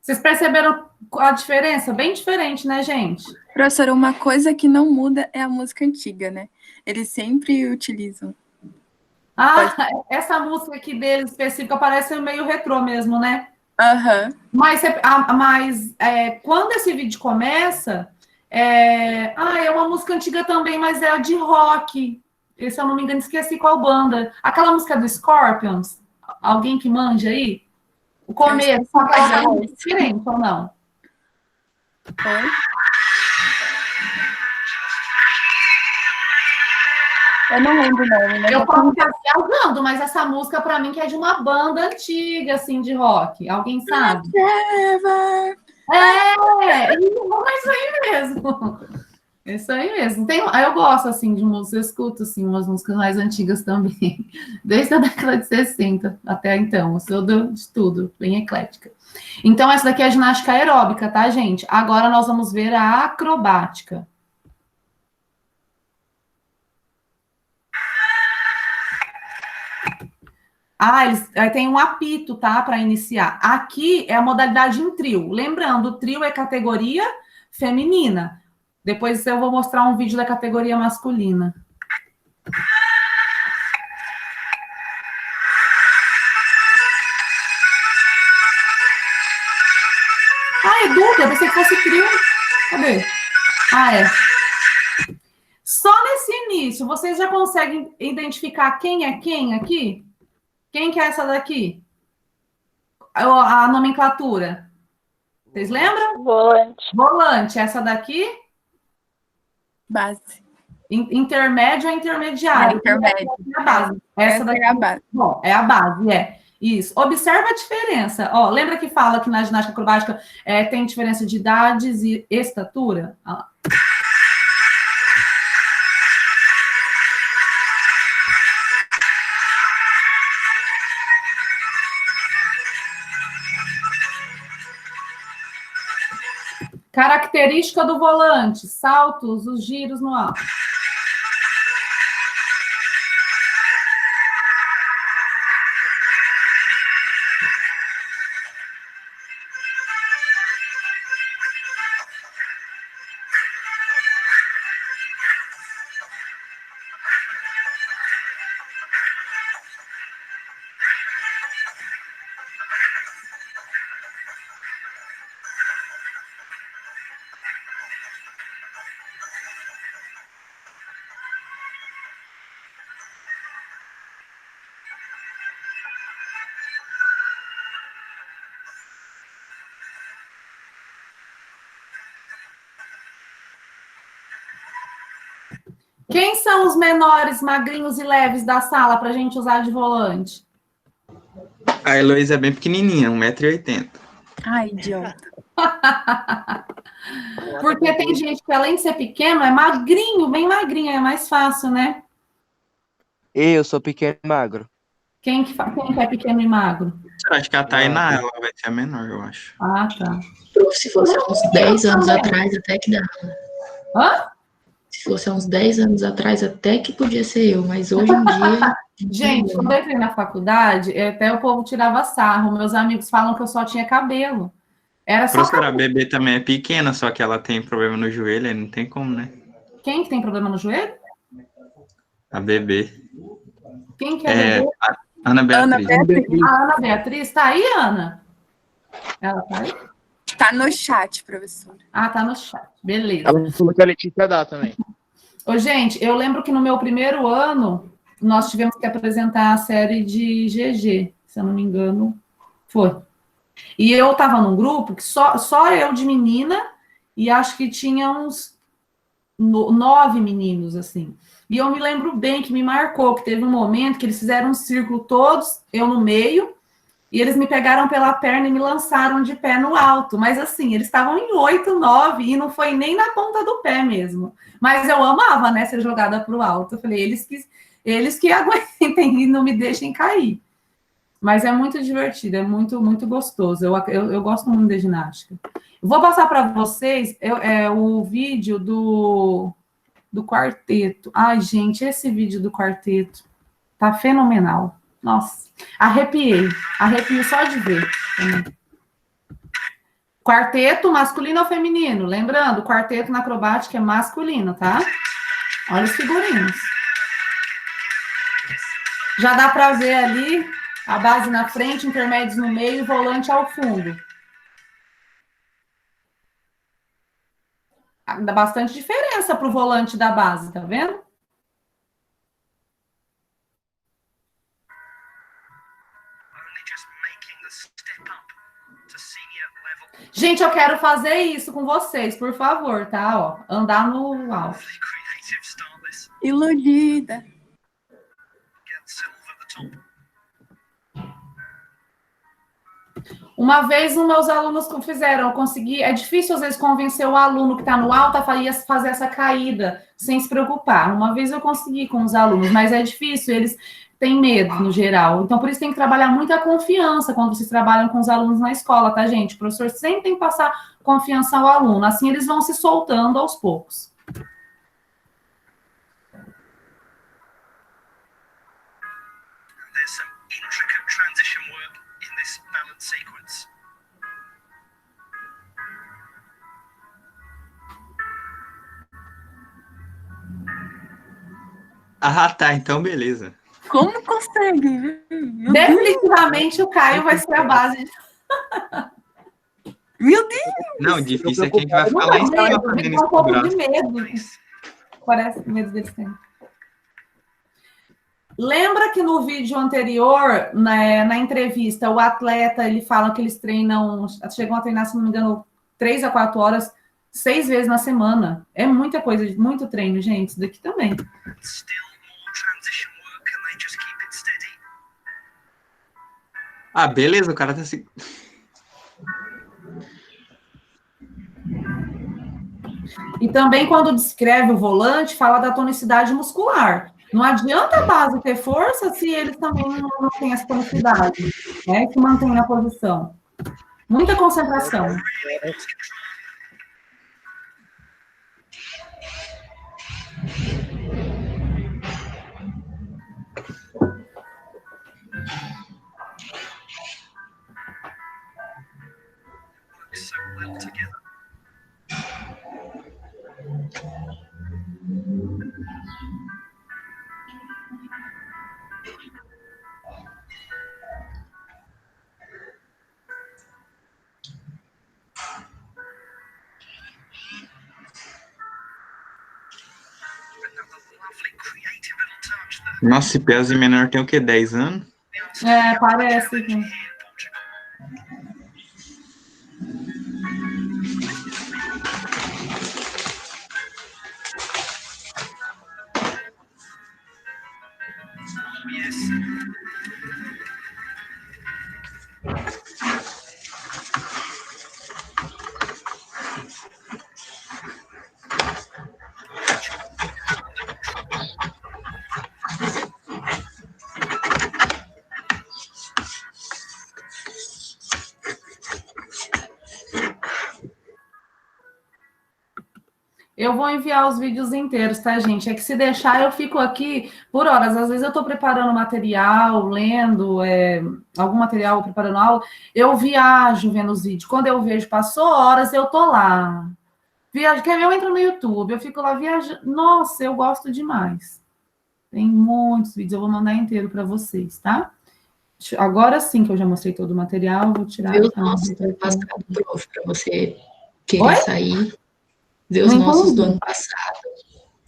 Vocês perceberam a diferença? Bem diferente, né, gente? Professora, uma coisa que não muda é a música antiga, né? Eles sempre utilizam. Ah, essa música aqui deles específica parece meio retrô mesmo, né? Aham. Mas quando esse vídeo começa, é uma música antiga também, mas é a de rock. Se eu não me engano, esqueci qual banda. Aquela música do Scorpions. Alguém que manja aí? O começo, aquela música diferente ou não? Oi? Eu não lembro o nome, né? Eu posso estar viajando, mas essa música, para mim, que é de uma banda antiga, assim, de rock. Alguém sabe? É isso aí mesmo. Isso aí mesmo. Eu gosto, assim, de música, eu escuto, assim, umas músicas mais antigas também. Desde a década de 60 até então. Eu sou de tudo, bem eclética. Então, essa daqui é a ginástica aeróbica, tá, gente? Agora nós vamos ver a acrobática. Aí tem um apito, tá? Para iniciar. Aqui é a modalidade em trio. Lembrando, o trio é categoria feminina. Depois eu vou mostrar um vídeo da categoria masculina. É dupla, eu pensei que fosse trio. Cadê? É. Só nesse início, vocês já conseguem identificar quem é quem aqui? Quem que é essa daqui? A nomenclatura. Vocês lembram? Volante. Volante, essa daqui? Base. Intermédio ou intermediário? Intermédio. É a base. Essa daqui é a base. Bom, é a base, Isso. Observa a diferença. Lembra que fala que na ginástica acrobática tem diferença de idades e estatura? Característica do volante: saltos, os giros no ar. Quem são os menores, magrinhos e leves da sala para a gente usar de volante? A Heloísa é bem pequenininha, 1,80 m. Ai, idiota. Porque tem gente que, além de ser pequeno, é magrinho, bem magrinho, é mais fácil, né? Eu sou pequeno e magro. Quem que é pequeno e magro? Eu acho que a Tainá, ela vai ser a menor, eu acho. Ah, tá. Se fosse há uns 10 anos atrás, até que dá. Hã? Se fosse há uns 10 anos atrás, até que podia ser eu, mas hoje em dia... Gente, quando eu entrei na faculdade, até o povo tirava sarro. Meus amigos falam que eu só tinha cabelo. Era só Professora, a cabelo. bebê também é pequena, só que ela tem problema no joelho, aí não tem como, né? Quem que tem problema no joelho? A bebê. Quem que é bebê? A Ana Beatriz. A Ana Beatriz. Tá aí, Ana? Ela tá aí? Tá no chat, professor. Ah, tá no chat. Beleza. Ela falou que a Letícia dá também. Ô, gente, eu lembro que no meu primeiro ano, nós tivemos que apresentar a série de GG, se eu não me engano, foi. E eu estava num grupo que só eu de menina, e acho que tinha uns 9 meninos, assim. E eu me lembro bem que me marcou, que teve um momento que eles fizeram um círculo todos, eu no meio, e eles me pegaram pela perna e me lançaram de pé no alto. Mas assim, eles estavam em 8, 9, e não foi nem na ponta do pé mesmo. Mas eu amava, né, ser jogada para o alto. Eu falei, eles que aguentem e não me deixem cair. Mas é muito divertido, é muito, muito gostoso. Eu gosto muito de ginástica. Vou passar para vocês o vídeo do quarteto. Ai, gente, esse vídeo do quarteto tá fenomenal. Nossa, arrepio só de ver. Quarteto masculino ou feminino? Lembrando, quarteto na acrobática é masculino, tá? Olha os figurinos. Já dá para ver ali a base na frente, intermédios no meio e volante ao fundo. Dá bastante diferença para o volante da base, tá vendo? Gente, eu quero fazer isso com vocês, por favor, tá? Ó, andar no alto. Iludida. Uma vez, os meus alunos fizeram, eu consegui. É difícil, às vezes, convencer o aluno que está no alto a fazer essa caída sem se preocupar. Uma vez eu consegui com os alunos, mas é difícil, eles têm medo, no geral. Então, por isso tem que trabalhar muita confiança quando vocês trabalham com os alunos na escola, tá, gente? O professor sempre tem que passar confiança ao aluno, assim eles vão se soltando aos poucos. Ah, tá, então beleza. Como consegue? Definitivamente o Caio vai ser a base. Meu Deus! Não, difícil é que a gente vai ficar lá em cima fazendo isso Um com o pouco braço. de medo. Parece que medo deles tem. Lembra que no vídeo anterior, na entrevista, o atleta, ele fala que eles treinam, chegam a treinar, se não me engano, 3 a 4 horas, 6 vezes na semana. É muita coisa, muito treino, gente. Isso daqui também. Ah, beleza, o cara tá se... E também, quando descreve o volante, fala da tonicidade muscular. Não adianta a base ter força se eles também não têm essa tonicidade, né? Que mantém na posição. Muita concentração. Nossa, esse peso menor tem o quê? 10 anos? É, parece que... Eu vou enviar os vídeos inteiros, tá, gente? É que se deixar, eu fico aqui por horas. Às vezes eu estou preparando material, lendo algum material, preparando aula. Eu viajo vendo os vídeos. Quando eu vejo, passou horas, eu tô lá. Viajo, quer ver? Eu entro no YouTube, eu fico lá viajando. Nossa, eu gosto demais. Tem muitos vídeos, eu vou mandar inteiro para vocês, tá? Agora sim que eu já mostrei todo o material, vou tirar... Vê os nossos do ano passado, prof, para você querer Oi? sair. Ver os nossos do ano passado.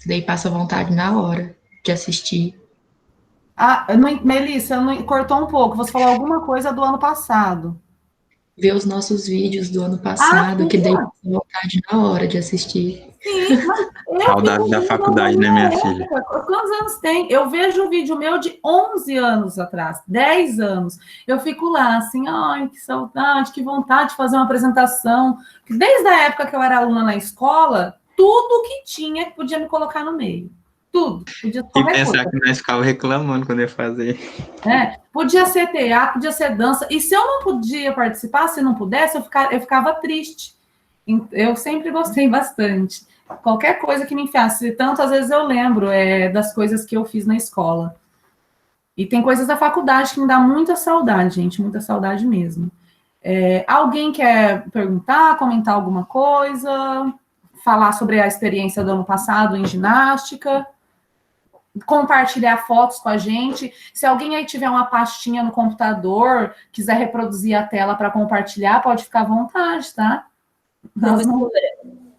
Daí passa vontade na hora de assistir. Ah, Melissa, cortou um pouco. Você falou alguma coisa do ano passado. Ver os nossos vídeos do ano passado, que daí passa vontade na hora de assistir. Sim, mas Saudade da faculdade, né, minha filha? Quantos anos tem? Eu vejo um vídeo meu de 11 anos atrás, 10 anos. Eu fico lá, assim, ai, que saudade, que vontade de fazer uma apresentação. Desde a época que eu era aluna na escola, tudo que tinha que podia me colocar no meio. Tudo. Podia E pensar que nós ficava reclamando quando ia fazer. Podia ser teatro, podia ser dança. E se eu não podia participar, se não pudesse, eu ficava triste. Eu sempre gostei bastante. Qualquer coisa que me enfiasse. Tanto, às vezes, eu lembro das coisas que eu fiz na escola. E tem coisas da faculdade que me dá muita saudade, gente. Muita saudade mesmo. Alguém quer perguntar, comentar alguma coisa? Falar sobre a experiência do ano passado em ginástica? Compartilhar fotos com a gente. Se alguém aí tiver uma pastinha no computador, quiser reproduzir a tela para compartilhar, pode ficar à vontade, tá?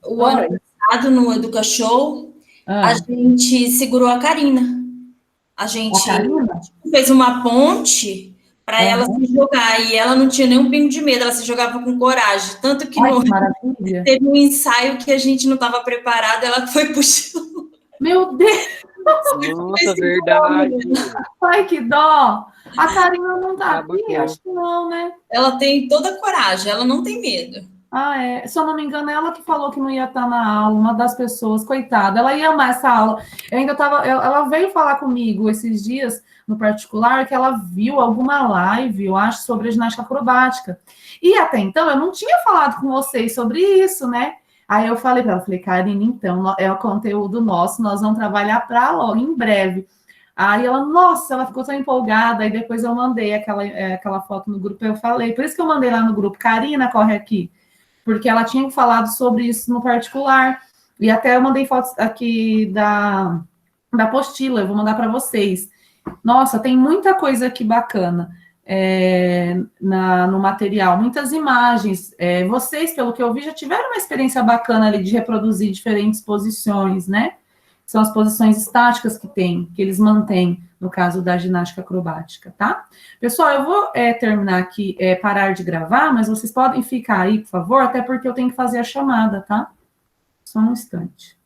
O ano passado, no Educa Show, a gente segurou a Karina. A gente fez uma ponte para ela se jogar, e ela não tinha nenhum pingo de medo, ela se jogava com coragem. Tanto que teve um ensaio que a gente não estava preparado, ela foi puxando. Meu Deus! Nossa, verdade. Ai, que dó! A Karina não tá aqui? Acho que não, né? Ela tem toda a coragem, ela não tem medo. Se eu não me engano, ela que falou que não ia estar na aula, uma das pessoas, coitada, ela ia amar essa aula. Ela veio falar comigo esses dias, no particular, que ela viu alguma live, eu acho, sobre a ginástica acrobática. E até então, eu não tinha falado com vocês sobre isso, né? Aí eu falei para ela, Karine, então, é o conteúdo nosso, nós vamos trabalhar para logo, em breve. Aí ela, nossa, ela ficou tão empolgada, aí depois eu mandei aquela foto no grupo, eu falei, por isso que eu mandei lá no grupo, Karina, corre aqui, porque ela tinha falado sobre isso no particular, e até eu mandei fotos aqui da apostila, eu vou mandar para vocês. Nossa, tem muita coisa aqui bacana. No material, muitas imagens. Vocês, pelo que eu vi, já tiveram uma experiência bacana ali de reproduzir diferentes posições, né? São as posições estáticas que eles mantêm, no caso da ginástica acrobática, tá? Pessoal, eu vou terminar aqui, parar de gravar, mas vocês podem ficar aí, por favor, até porque eu tenho que fazer a chamada, tá? Só um instante.